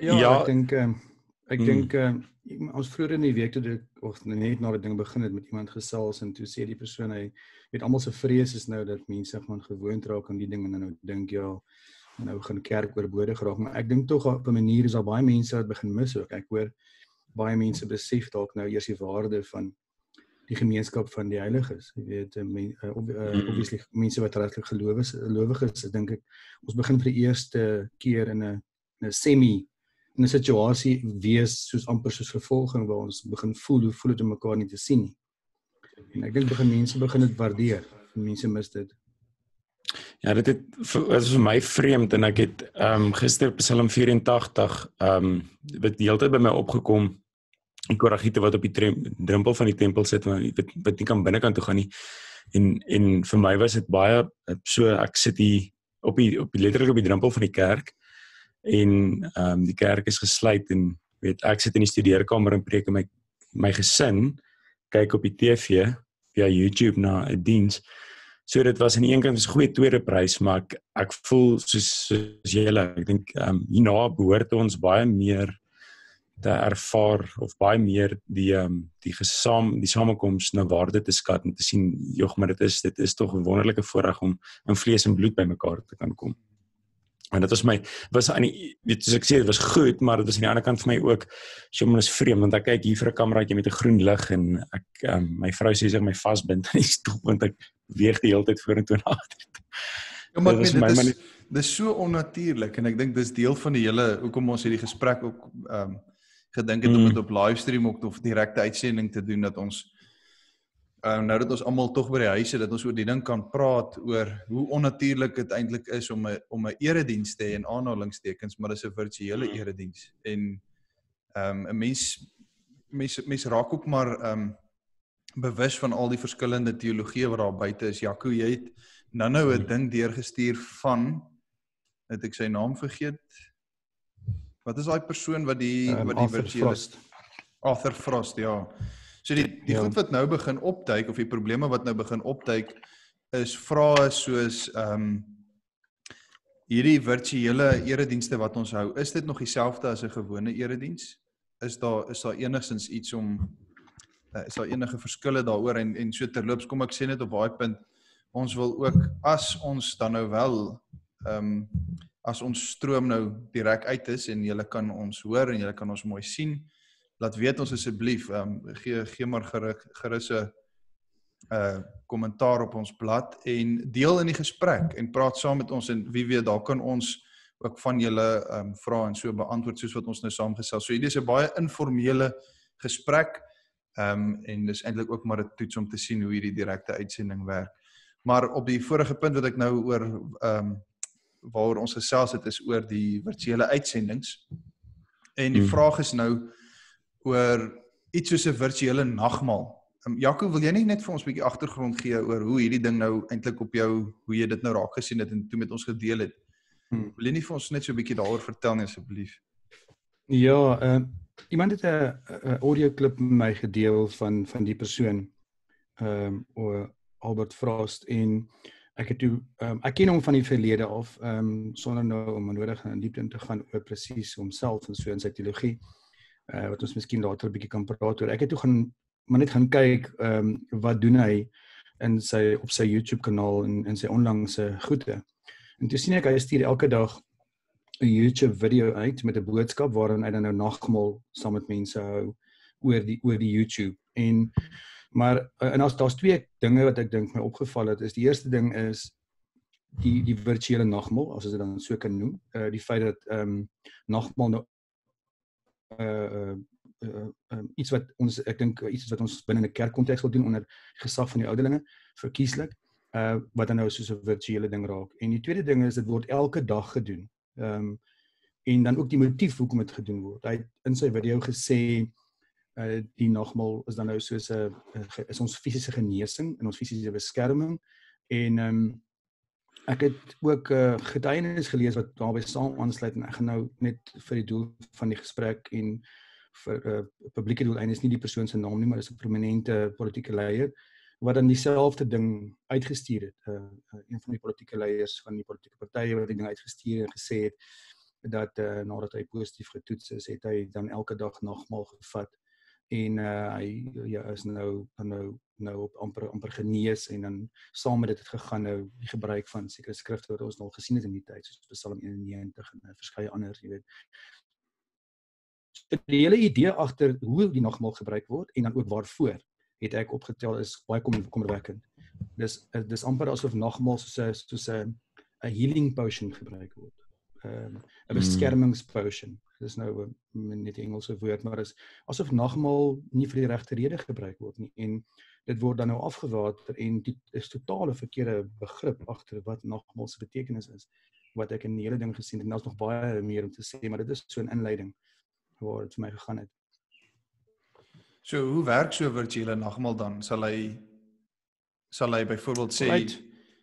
Ja, ek dink mm. Ons vroeër in die week of net na die ding begin het met iemand gesels en toe sê die persoon hy weet almal se vrees is nou dat mense gaan gewoond raak aan die ding en nou dink nou gaan kerk oorbodig raak, maar ek dink tog op 'n manier is daar baie mense wat begin mis ook. Ek hoor baie mense besef dalk nou eers die waarde van die gemeenskap van die heiliges. Jy weet, obviously mense wat regtig gelowig is, dink ek, ons begin vir die eerste keer in 'n situasie wees soos amper soos vervolging waar ons begin voel dit om mekaar nie te sien nie. En ek dink mense begin dit waardeer. Mense mis dit. Ja, dit is vir my vreemd en ek het gister op Psalm 84 wat die hele tyd by my opgekom. En Koragite wat op die drempel van die tempel sit, wat nie kan binnekant toe gaan nie. En vir my was dit baie so, ek sit hier letterlik op die drempel van die kerk en die kerk is gesluit en ek sit in die studeerkamer en preek en my gesin kyk op die TV via YouTube na 'n diens. So dit was aan die een kant 'n goeie tweede prys, maar ek voel soos julle, ek dink hierna behoort ons baie meer te ervaar of baie meer die samekoms na waarde te skat en te sien, maar dit is tog 'n wonderlike voorreg om in vlees en bloed by mekaar te kan kom. En dit was aan die, soos ek sê, dit was goed, maar dit was aan die ander kant vir my ook, so is vreemd, want ek kyk hier vir 'n kameraatjie met 'n groen lig en ek, my vrou sê sy my vasbind aan die stoel, want ek weeg die hele tyd vorentoe en agter. Ja, maar dit is so onnatuurlik en ek dink dis deel van die hele, hoekom ons hierdie gesprek ook gedink het om dit op livestream ook of direkte uitsending te doen, dat ons nou dat ons almal tog by die huis het, dat ons oor die ding kan praat oor hoe onnatuurlik dit eintlik is om 'n erediens te hê in aanhalingstekens, maar dis 'n virtuele erediens. En 'n mens raak ook maar bewus van al die verskillende teologieë wat daar buite is. Jaco, jy het nou 'n ding deurgestuur van, het ek sy naam vergeet. Wat is daai persoon wat die virtuele Arthur Frost, ja. So die goed wat nou begin opduik, of die probleme wat nou begin opduik, is vrae soos hierdie virtuele eredienste wat ons hou, is dit nog dieselfde as 'n gewone erediens? Is daar enigstens iets is daar enige verskille daaroor en so terloops, kom ek sê net op daai punt, ons wil ook, as ons dan nou wel as ons stroom nou direk uit is en julle kan ons hoor en julle kan ons mooi sien, laat weet ons asseblief, gee maar gerus 'n kommentaar op ons blad en deel in die gesprek en praat saam met ons en wie weet, daar kan ons ook van julle vrae en so beantwoord soos wat ons nou saamgesels. So hierdie is 'n baie informele gesprek en dis eintlik ook maar 'n toets om te sien hoe hierdie direkte uitsending werk. Maar op die vorige punt wat ek nou oor waaroor ons gesels het, is oor die virtuele uitsendings. En die vraag is nou oor iets soos 'n virtuele nagmaal. Jaco, wil jy net vir ons 'n bietjie agtergrond gee oor hoe hierdie ding nou eintlik op jou, hoe jy dit nou raak gesien het en toe met ons gedeel het? Wil jy nie vir ons net so 'n bietjie daaroor vertel nie asseblief? Ja, iemand het 'n audio-klip met my gedeel van die persoon, Albert Frost, en ek ken hom van die verlede af, sonder nou om nodig in diepte in te gaan oor presies homself en so in sy teologie, wat ons miskien later 'n bietjie kan praat oor. Ek het toe net gaan kyk, wat doen hy op sy YouTube kanaal en sy onlangse goede. En toe sien ek, hy stuur elke dag 'n YouTube video uit met 'n boodskap waarin hy dan nou nagmaal saam met mense hou oor die YouTube. Maar daar's twee dinge wat ek dink my opgeval het. Is die eerste ding is die virtuele nagmaal, as ons dit dan so kan noem. Die feit dat nagmaal nou iets wat ons binne 'n kerkkonteks wil doen onder gesag van die ouderlinge, verkieslik, wat dan nou soos 'n virtuele ding raak. En die tweede ding is, dit word elke dag gedoen. En dan ook die motief hoekom dit gedoen word. Hy het in sy video gesê, die nagmaal is dan nou soos is ons fisiese genesing en ons fisiese beskerming. En ek het ook getuienis gelees wat daarbey saam aansluit, en ek gaan nou net vir die doel van die gesprek en vir publieke doeleinde is nie die persoon se naam nie, maar dis 'n prominente politieke leier wat dan dieselfde ding uitgestuur het. Een van die politieke leiers van die politieke partye wat die ding uitgestuur en gesê het, dat nadat hy positief getoets is, het hy dan elke dag nagmaal gevat en hy is nou op amper genees en dan saam met dit het gegaan nou die gebruik van sekere skrifte wat ons al gesien het in die tyd, soos Psalm 91 en verskeie ander, jy weet. Die hele idee agter hoe die nagmaal gebruik word en dan ook waarvoor het ek opgetel is baie kommerwekkend. Dis amper asof nagmaal soos 'n healing potion gebruik word. 'n beskermingspotion. Dis nou net die Engelse woord, maar is asof nagmaal nie vir die regte rede gebruik word nie en dit word dan nou afgewater en dit is totale verkeerde begrip agter wat nagmaal se betekenis is. Wat ek in die hele ding gesien het en daar's nog baie meer om te sê, maar dit is so 'n inleiding waar dit vir my gegaan het. So hoe werk so 'n virtuele nagmaal dan? Sal hy byvoorbeeld sê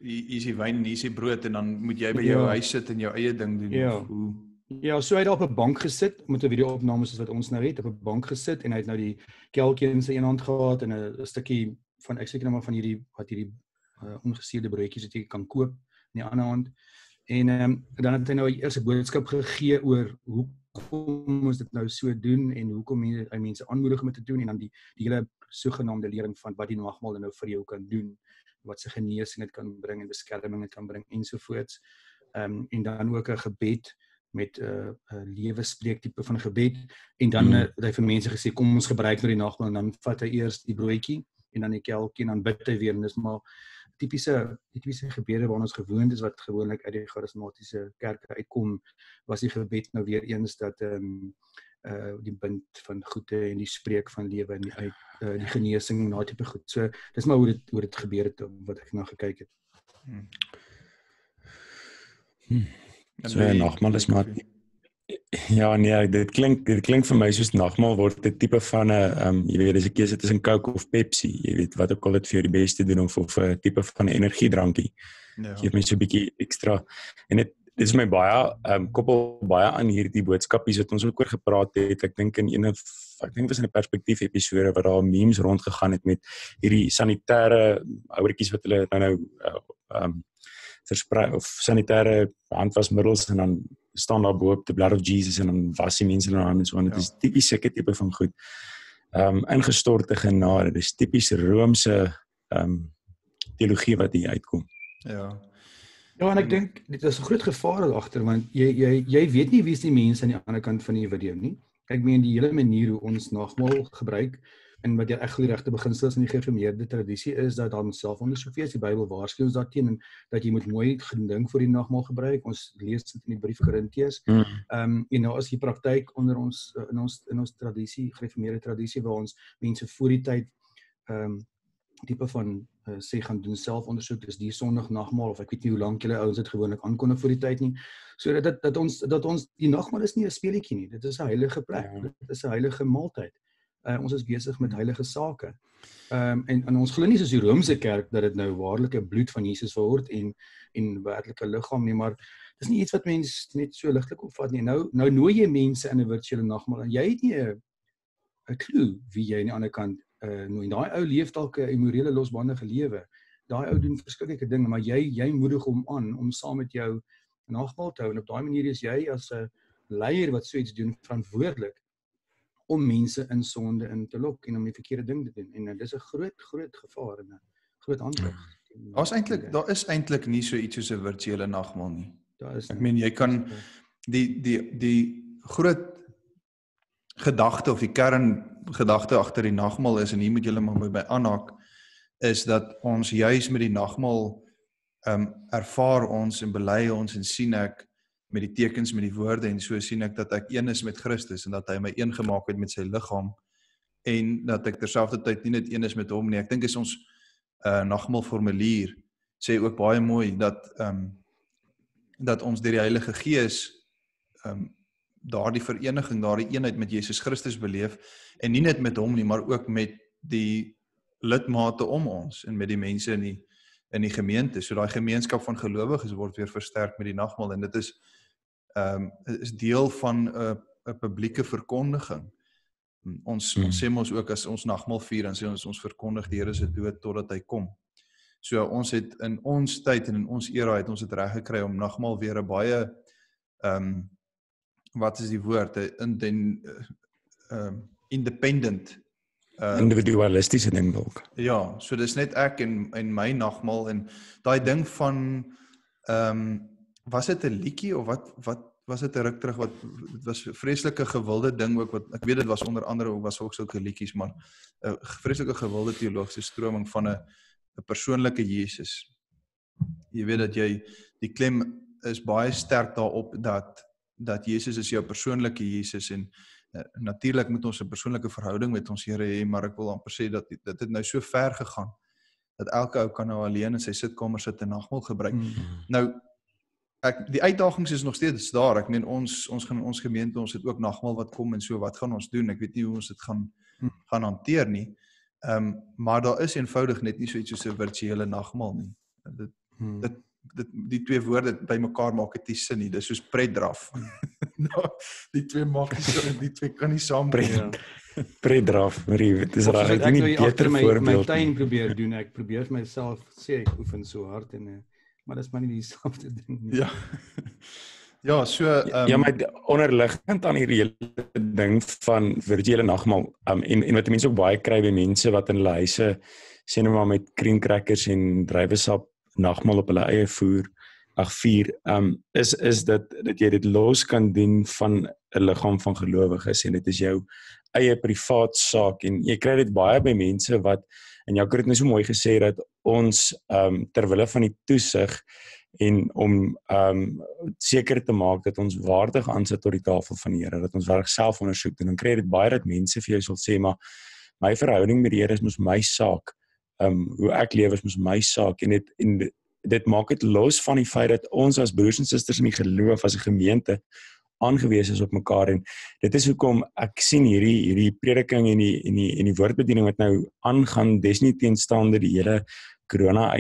hier is die wyn en hier is die brood en dan moet jy by jou huis sit en jou eie ding doen of hoe? Ja, so hy het op 'n bank gesit met 'n video-opname soos wat ons nou het, op 'n bank gesit en hy het nou die kelkie in sy een hand gehad en 'n stukkie van ek seker nou maar van hierdie ongesuurde broodjies wat jy kan koop in die ander hand. En dan het hy nou eers 'n boodskap gegee oor hoekom ons dit nou so doen en hoekom hy mense aanmoedig om dit te doen en dan die hele sogenaamde lering van wat die nagmaal nou vir jou kan doen, wat se genesing dit kan bring en beskerming dit kan bring ensovoorts. En dan ook 'n gebed met 'n lewenspreek tipe van gebed en dan het hy vir mense gesê kom ons gebruik nou die nagmaal en dan vat hy eers die broodjie en dan die kelkie en dan bid hy weer en dis maar tipiese gebede waarna ons gewoond is wat gewoonlik uit die charismatiese kerke uitkom, was die gebed nou weer eens dat die bind van goede en die spreek van lewe en die genesing en daai tipe goed. So dis maar hoe dit gebeur het wat ek na gekyk het. So nagmaal is maar ja nee, dit klink vir my soos nagmaal word 'n tipe van 'n jy weet, dis 'n keuse tussen Coke of Pepsi, jy weet wat ook al dit vir jou die beste doen of 'n tipe van 'n energiedrankie. Geef my so 'n bietjie ekstra en dit is my baie koppel baie aan hierdie boodskapies wat ons ook oor gepraat het. Ek dink dit was in 'n perspektief episode waar daar memes rondgegaan het met hierdie sanitêre ouertjies wat hulle nou versprei of sanitêre handwasmiddels en dan staan daar bo op the blood of Jesus en dan was die mense hulle hande en so en dit is tipies seker tipe van goed. Ingestorte genade, dis tipies Romeinse teologie wat hier uitkom. Ja, en ek dink dit is 'n groot gevaar agter want jy weet nie wie is die mense aan die ander kant van die video nie. Ek meen die hele manier hoe ons nagmaal gebruik en wat jy die regte beginsels in die gereformeerde tradisie is dat daar selfondersoek wees, die Bybel waarsku ons daarteen en dat jy moet mooi gedink voor die nagmaal gebruik. Ons lees dit in die brief Korintiërs. En nou as die praktyk onder ons in ons tradisie, gereformeerde tradisie waar ons mense voor die tyd tipe van sê gaan doen selfondersoek, dis die Sondag nagmaal of ek weet nie hoe lank julle ouens dit gewoonlik aankondig voor die tyd nie. So dat ons die nagmaal is nie 'n speletjie nie. Dit is 'n heilige plek. Dit is 'n heilige maaltyd. Ons is besig met heilige sake. En ons glo nie soos die Romeinse kerk dat dit nou waarlike bloed van Jesus word en werklike liggaam nie, maar dis nie iets wat mense net so ligtelik opvat nie. Nou nooi jy mense in 'n virtuele nagmaal en jy het nie 'n klou wie jy aan die ander kant nooi. Daai ou leef dalk 'n immorele losbandige lewe. Daai ou doen verskillike dinge, maar jy moedig hom aan om saam met jou nagmaal te hou en op daai manier is jy as 'n leier wat so iets doen verantwoordelik om mense in sonde in te lok en om die verkeerde ding te doen. En dis 'n groot gevaar en 'n groot aanklag. Daar is eintlik nie so iets soos 'n virtuele nagmaal nie. Ek meen jy kan die groot gedagte of die kerngedagte agter die nagmaal is en hier moet julle maar by aanhaak is dat ons juis met die nagmaal ervaar ons en bely ons en sien ek met die tekens, met die woorde en so sien ek dat ek een is met Christus en dat hy my een gemaak het met sy liggaam en dat ek terselfdertyd nie net een is met hom nie. Ek dink is ons nagmaalformulier sê ook baie mooi dat ons deur die Heilige Gees daardie vereniging, daardie eenheid met Jesus Christus beleef en nie net met hom nie, maar ook met die lidmate om ons en met die mense in die gemeente. So daai gemeenskap van gelowiges word weer versterk met die nagmaal en dit is deel van 'n publieke verkondiging. Ons sê mos ook as ons nagmaal vier en sê ons verkondig die Here se dood totdat hy kom. So ons het in ons tyd en in ons era het ons dit reg gekry om nagmaal weer 'n baie wat is die woord? Independent. Individualistiese ding dalk. Ja, so dis net ek en my nagmaal en daai ding van was dit 'n liedjie of wat was dit 'n ruk terug wat dit was 'n vreeslike gewilde ding ook wat ek weet dit was onder andere was ook sulke liedjies, maar 'n vreeslike gewilde teologiese stroming van 'n persoonlike Jesus. Jy weet dat die klem is baie sterk daarop dat Jesus is jou persoonlike Jesus en natuurlik moet ons 'n persoonlike verhouding met ons Here hê, maar ek wil amper sê dat dit nou so ver gegaan dat elke ou kan nou alleen in sy sitkamer sit en nagmaal gebruik. Nou die uitdagings is nog steeds daar. Ek meen ons gaan in ons gemeente, ons het ook nagmaal wat kom en so wat gaan ons doen? Ek weet nie hoe ons dit gaan hanteer nie. Maar daar is eenvoudig net nie so iets soos 'n virtuele nagmaal nie. Die twee woorde bymekaar maak dit nie sin nie. Dis soos pret-draf. Die twee kan nie saam Pret-draf, Marie, dit is raar. Ek nie beter my tuin probeer doen. Ek probeer vir myself sê ek oefen so hard en maar dis maar nie dieselfde ding nie. Ja, so ja, maar onderliggend aan hierdie hele ding van virtuele nagmaal en wat mense ook baie kry by mense wat in hulle huise sê nou maar met cream crackers en druiwesap nagmaal op hulle eie vier is dat jy dit los kan doen van 'n liggaam van gelowiges en dit is jou eie privaat saak en jy kry dit baie by mense wat en Jaco het nou so mooi gesê dat ons terwille van die toesig en om seker te maak dat ons waardig aansit tot die tafel van die Here, dat ons werk self ondersoek doen, dan kry jy dit baie dat mense vir jou sal sê, maar my verhouding met die Here is mos my saak, hoe ek lewe is mos my saak, en dit maak dit los van die feit dat ons as broers en susters in die geloof, as 'n gemeente, aangewese is op mekaar, en dit is hoekom ek sien hierdie prediking en die woordbediening wat nou aangaan, desnieteenstaande die hele corona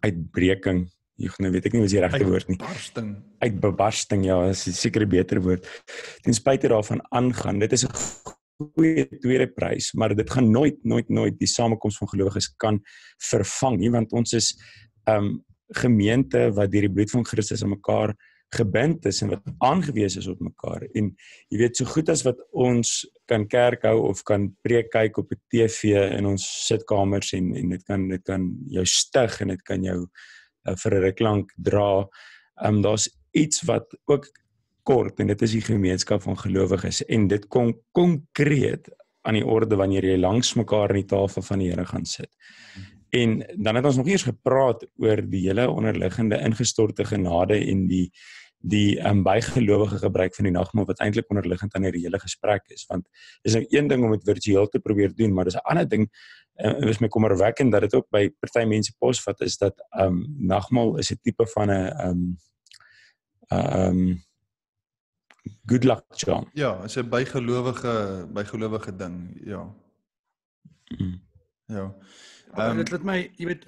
uitbreking, nou weet ek nie wat is die regte woord nie. Uitbebarsting, ja, is seker 'n beter woord. Ten spyte daarvan aangaan, dit is 'n goeie tweede prys, maar dit gaan nooit die samekoms van gelowiges kan vervang nie, want ons is gemeente wat deur die bloed van Christus aan mekaar gebind is en wat aangewese is op mekaar. En jy weet, so goed as wat ons kan kerk hou of kan preek kyk op 'n TV in ons sitkamers en dit kan jou stig en dit kan jou vir 'n ruk lank dra. Daar's iets wat ook kort en dit is die gemeenskap van gelowiges en dit kom konkreet aan die orde wanneer jy langs mekaar aan die tafel van die Here gaan sit. En dan het ons nog eers gepraat oor die hele onderliggende ingestorte genade en die bygelowige gebruik van die nagmaal wat eintlik onderliggend aan hierdie hele gesprek is, want dis nou een ding om dit virtueel te probeer doen, maar dis 'n ander ding, en is my kommerwekkend dat dit ook by party mense posvat is dat nagmaal is 'n tipe van 'n good luck charm. Ja, is 'n bygelowige ding, ja. Ja. Dit laat my, jy weet,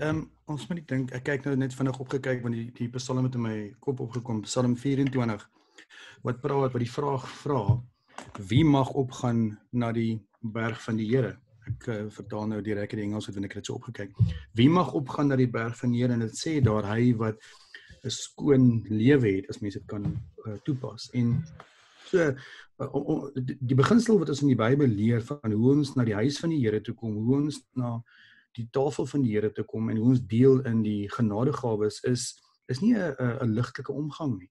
ons moet nie dink, ek kyk nou net vinnig opgekyk, want die psalm het in my kop opgekom, Psalm 24, wat die vraag vra, wie mag opgaan na die berg van die Here? Ek vertaal nou direk in die Engels, want ek het dit so opgekyk. Wie mag opgaan na die berg van die Here? En dit sê daar, hy wat 'n skoon lewe het, as mense dit kan toepas. En so, die beginsel wat ons in die Bybel leer, van hoe ons na die huis van die Here toe kom, hoe ons na die tafel van die Here te kom en hoe ons deel in die genadegawes is nie 'n ligtelike omgang nie.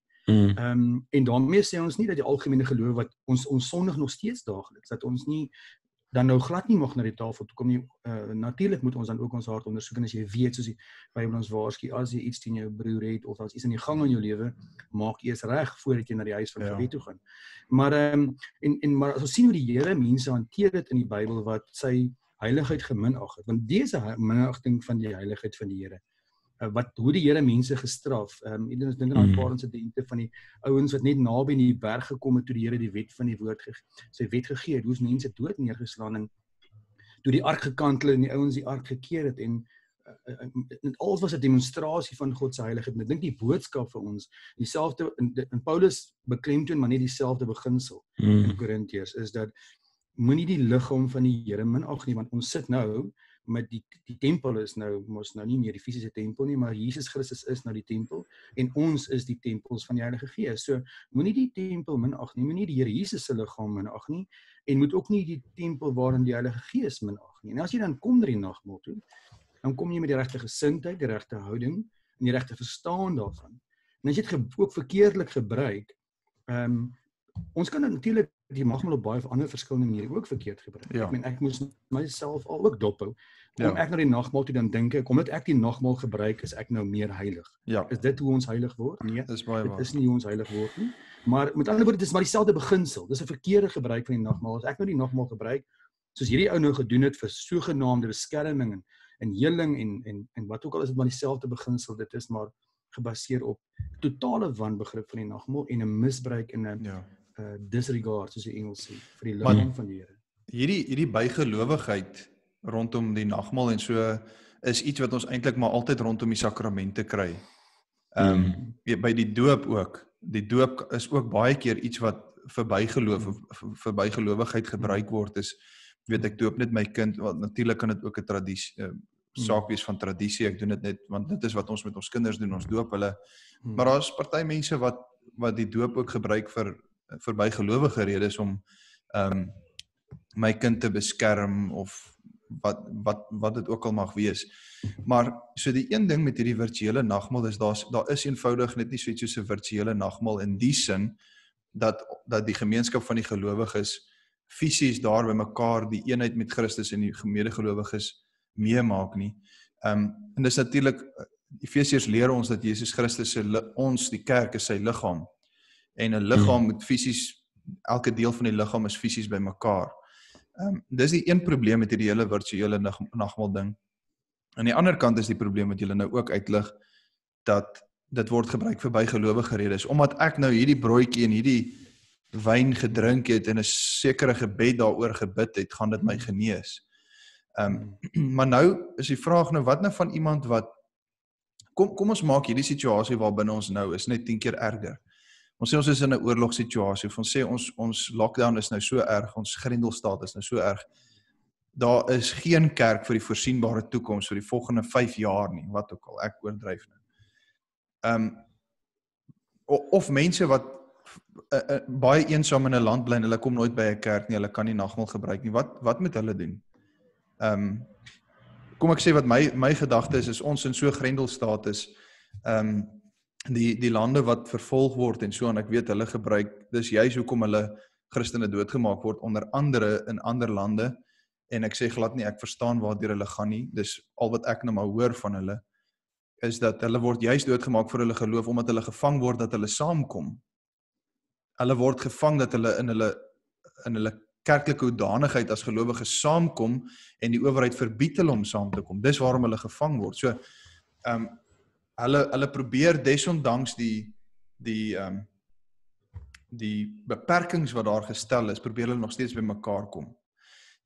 En daarmee sê ons nie dat die algemene geloof wat ons sondig nog steeds daagliks, dat ons nie dan nou glad nie mag na die tafel toe kom nie. Natuurlik moet ons dan ook ons hart ondersoek en as jy weet, soos die Bybel ons waarsku, as jy iets teen jou broer het of as iets in die gang in jou lewe, maak eers reg voordat jy na die huis van gebed toe gaan. Maar maar as ons sien hoe die Here mense hanteer dit in die Bybel wat sy heiligheid geminag het, want dis 'n minagting van die heiligheid van die Here. Hoe die Here mense gestraf. Ons dink aan 'n paar insidente van die ouens wat net naby in die berg gekom het toe die Here die wet van die woord sy wet gegee het, hoe mense dood neergeslaan en toe die ark gekantel en die ouens die ark gekeer het en alles was 'n demonstrasie van God se heiligheid. En ek dink die boodskap vir ons, dieselfde in Paulus beklemtoon maar nie dieselfde beginsel in Korintiërs, is dat moenie die liggaam van die Here minag nie, want ons sit nou met die tempel is mos nou nie meer die fisiese tempel nie, maar Jesus Christus is nou die tempel en ons is die tempels van die Heilige Gees. So moenie die tempel minag nie, moenie die Here Jesus se liggaam minag nie en moet ook nie die tempel waarin die Heilige Gees minag nie. En as jy dan kom na die nagmaal toe, dan kom jy met die regte gesindheid, die regte houding en die regte verstaan daarvan. En as jy dit ook verkeerdelik gebruik, ons kan natuurlik die nagmaal op baie ander verskillende maniere ook verkeerd gebruik. Ja. Ek meen, ek moes myself al ook dophou. Kom ek na die nagmaal toe, dan dink ek, omdat ek die nagmaal gebruik, is ek nou meer heilig. Ja, Is dit hoe ons heilig word? Nee, dis baie dit waar. is nie hoe ons heilig word nie. Maar met ander woorde, dit is maar dieselfde beginsel. Dis 'n verkeerde gebruik van die nagmaal. As ek nou die nagmaal gebruik, soos hierdie ou nou gedoen het vir sogenaamde beskerming en heling en wat ook al, is dit maar dieselfde beginsel. Dit is maar gebaseer op totale wanbegrip van die nagmaal en 'n misbruik en 'n Ja. disregard, soos die Engels sê, vir die liggaam van die Here. Hierdie bygelowigheid rondom die nagmaal en so is iets wat ons eintlik maar altyd rondom die sakramente kry. By die doop ook. Die doop is ook baie keer iets wat vir bygelowigheid gebruik word. Is weet ek doop net my kind, want natuurlik kan dit ook 'n tradisie saak wees van tradisie. Ek doen dit net want dit is wat ons met ons kinders doen, ons doop hulle. Maar daar's party mense wat die doop ook gebruik vir bygelowige redes om my kind te beskerm of wat dit ook al mag wees. Maar so die een ding met hierdie virtuele nagmaal is daar is eenvoudig net nie so iets soos 'n virtuele nagmaal in die sin dat die gemeenskap van die gelowiges fisies daar by mekaar die eenheid met Christus en die medegelowiges meemaak nie. En dis natuurlik Efesiërs leer ons dat Jesus Christus ons die kerk is sy liggaam. En 'n liggaam moet fisies, elke deel van die liggaam is fisies by mekaar. Dis die een probleem met hierdie hele virtuele nagmaal ding. Aan die ander kant is die probleem wat julle nou ook uitlig, dat dit word gebruik vir bygelowige redes. Omdat ek nou hierdie broodjie en hierdie wyn gedrink het en 'n sekere gebed daaroor gebid het, gaan dit my genees. Maar nou is die vraag nou, wat nou van iemand wat, kom ons maak hierdie situasie waarbinne ons nou is net 10 keer erger. Ons sê ons is in 'n oorlogssituasie, of ons sê ons lockdown is nou so erg, ons grendelstaat is nou so erg. Daar is geen kerk vir die voorsienbare toekoms vir die volgende 5 jaar nie, wat ook al, ek oordryf nou. Of mense wat baie eensaam in 'n land bly en hulle kom nooit by 'n kerk nie, hulle kan nie nagmaal gebruik nie. Wat moet hulle doen? Kom ek sê wat my gedagte is ons in so 'n grendelstaat is, die lande wat vervolg word en so, en ek weet hulle gebruik, dis juis hoekom hulle Christene doodgemaak word, onder andere in ander lande, en ek sê glad nie, ek verstaan waardeur hulle gaan nie, dis al wat ek nou maar hoor van hulle, is dat hulle word juis doodgemaak vir hulle geloof, omdat hulle gevang word dat hulle saamkom. Hulle word gevang dat hulle in hulle kerklike hoedanigheid as gelowiges saamkom, en die owerheid verbied hulle om saam te kom. Dis waarom hulle gevang word. So, hulle probeer desondanks die beperkings wat daar gestel is, probeer hulle nog steeds by mekaar kom.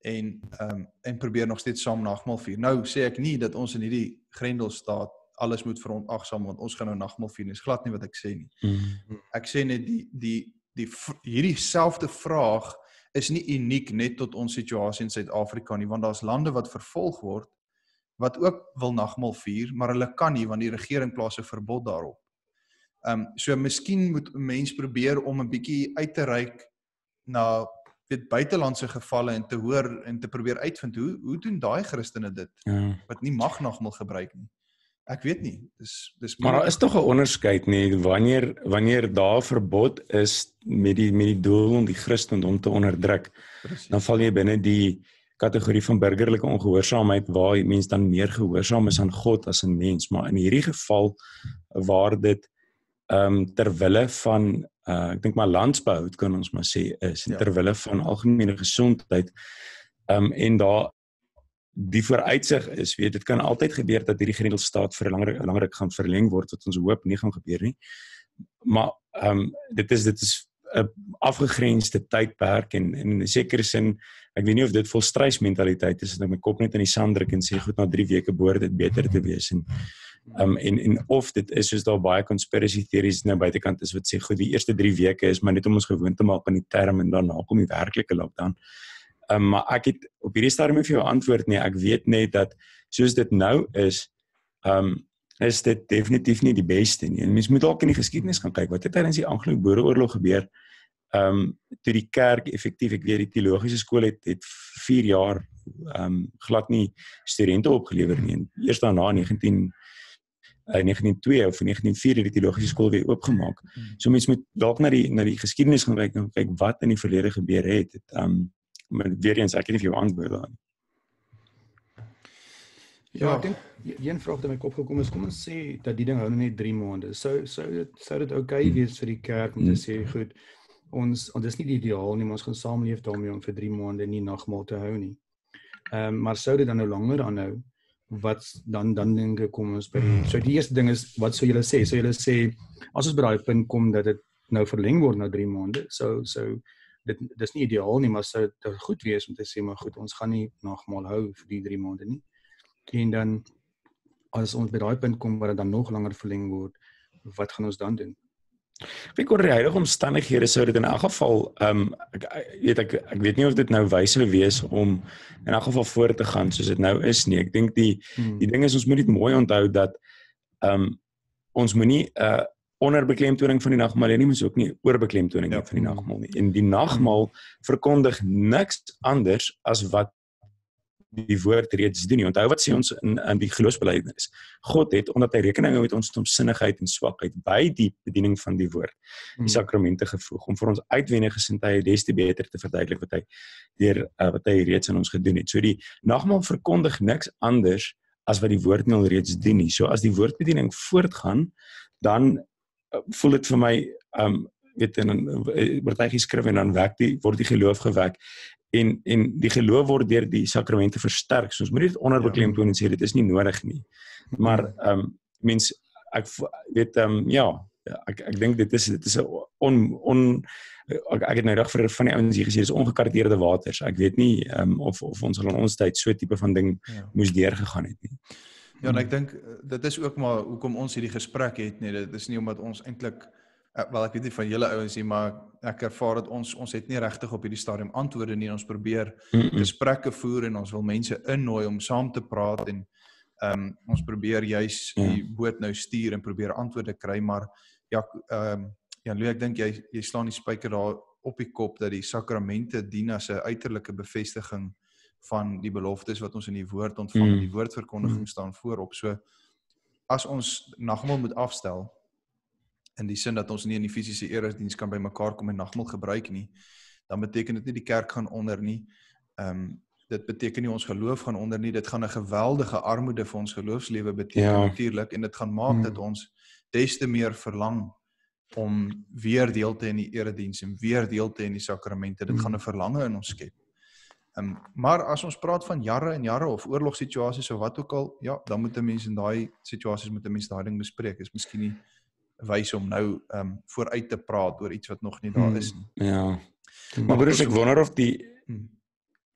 En probeer nog steeds saam nagmaal vier. Nou sê ek nie dat ons in hierdie grendelstaat alles moet verontagsaam, want ons gaan nou nagmaal vier, dis glad nie wat ek sê nie. Ek sê net hierdie selfde vraag is nie uniek net tot ons situasie in Suid-Afrika nie, want daar's lande wat vervolg word, wat ook wil nagmaal vier, maar hulle kan nie, want die regering plaas 'n verbod daarop. So miskien moet 'n mens probeer om 'n bietjie uit te reik na buitelandse gevalle en te hoor en te probeer uitvind, hoe doen daai Christene dit, wat nie mag nagmaal gebruik nie. Ek weet nie, dis maar daar is tog 'n onderskeid nie, wanneer daar verbod is met die doel om die Christendom te onderdruk, Precies. Dan val jy binne die kategorie van burgerlike ongehoorsaamheid, waar die mens dan meer gehoorsaam is aan God as 'n mens, maar in hierdie geval, waar dit terwille van, ek dink maar landsbehoud kan ons maar sê, is, terwille van algemene gesondheid, en daar die vooruitsig is, dit kan altyd gebeur dat hierdie grendelstaat vir langryk gaan verleng word, wat ons hoop nie gaan gebeur nie, maar dit is 'n afgegrensde tydperk, en in 'n sekere sin, ek weet nie of dit volstrysmentaliteit is, dat ek my kop net in die sand druk en sê, goed, na 3 weke behoort dit beter te wees, en of dit is, soos daar baie conspiracy theories nou buitekant is, wat sê, goed, die eerste 3 weke is maar net om ons gewoon te maak aan die term, en daarna kom die werklike lockdown. Maar ek het op hierdie stadium vir jou antwoord nie. Ek weet net dat soos dit nou is dit definitief nie die beste nie. En mens moet dalk in die geskiedenis gaan kyk wat het tydens die Anglo-Boereoorlog gebeur. Toe die kerk effektief, ek weet die teologiese skool het 4 jaar glad nie studente opgelewer nie. En eers daarna 1902 of 1904 het die teologiese skool weer oopgemaak. So mens moet dalk na die geskiedenis gaan kyk wat in die verlede gebeur het. Maar weer eens, ek het nie vir jou antwoord daar nie. Ja, ek dink een vraag wat in my kop gekom is, kom ons sê dat die ding hou net 3 maande. Sou dit okay wees vir die kerk om te sê, goed, ons is nie die ideaal nie, maar ons gaan saamleef daarmee om vir 3 maande nie nagmaal te hou nie. Maar sou dit dan nou langer aanhou? Wat dan dink ek kom ons by die eerste ding is, wat sou julle sê? Sou julle sê, as ons by daai punt kom dat dit nou verleng word na 3 maande, dis nie ideaal nie, maar sou dit goed wees om te sê, maar goed, ons gaan nie nagmaal hou vir die 3 maande nie. En dan, as ons by daai punt kom waar dit dan nog langer verleng word, wat gaan ons dan doen? Ek oor die huidige omstandighede sou dit in elk geval, ek weet nie of dit nou wys sou wees om in elk geval voort te gaan soos dit nou is nie. Ek dink die ding is, ons moet net mooi onthou dat ons moenie onderbeklemtoning van die nagmaal hê nie, maar ook nie oorbeklemtoning van die nagmaal nie. En die nagmaal verkondig niks anders as wat die woord reeds doen nie. Onthou wat sê ons in die geloofsbelijdenis. God het, omdat hy rekening hou met ons stomsinnigheid en swakheid, by die bediening van die woord, die sakramente gevoeg, om vir ons uitwendige gesindheid des te beter te verduidelik wat hy reeds in ons gedoen het. So die nagmaal verkondig niks anders as wat die woord nie al reeds doen nie. So as die woordbediening voortgaan, dan voel dit vir my, word hy geskryf en dan word die geloof gewek. En die geloof word deur die sakramente versterk. So ons moet dit onderbeklemtoon en sê dit is nie nodig nie. Maar mens ek dink dit is 'n ek het nou reg vir van die ouens hier gesê dis ongekarteerde waters. Ek weet nie of ons al in ons tyd so tipe van ding moes deurgegaan het nie. Ja, en ek dink dit is ook maar hoekom ons hierdie gesprek het nie. Dit is nie omdat ons eintlik wel ek weet nie van julle ouens nie, maar ek ervaar dat ons het nie regtig op hierdie stadium antwoorde nie. Ons probeer gesprekke voer en ons wil mense innooi om saam te praat en ons probeer juis die boot nou stuur en probeer antwoorde kry, maar Jan-Louis, ek dink jy slaan die spyker daar op die kop dat die sakramente dien as 'n uiterlike bevestiging van die beloftes wat ons in die woord ontvang en die woordverkondiging staan voorop. So as ons nagmaal moet afstel, in die sin dat ons nie in die fisiese erediens kan by mekaar kom en nagmaal gebruik nie, dan beteken dit nie die kerk gaan onder nie. Dit beteken nie ons geloof gaan onder nie. Dit gaan 'n geweldige armoede vir ons geloofslewe beteken natuurlik, en dit gaan maak dat ons des te meer verlang om weer deel te hê in die erediens en weer deel te hê in die sakramente. Dit gaan 'n verlange in ons skep. Maar as ons praat van jare en jare of oorlogssituasies of wat ook al, dan moet 'n mens in daai situasies daai ding bespreek. Is miskien nie wys om nou vooruit te praat oor iets wat nog nie daar is nie. Ja. Maar broers, ek wonder of die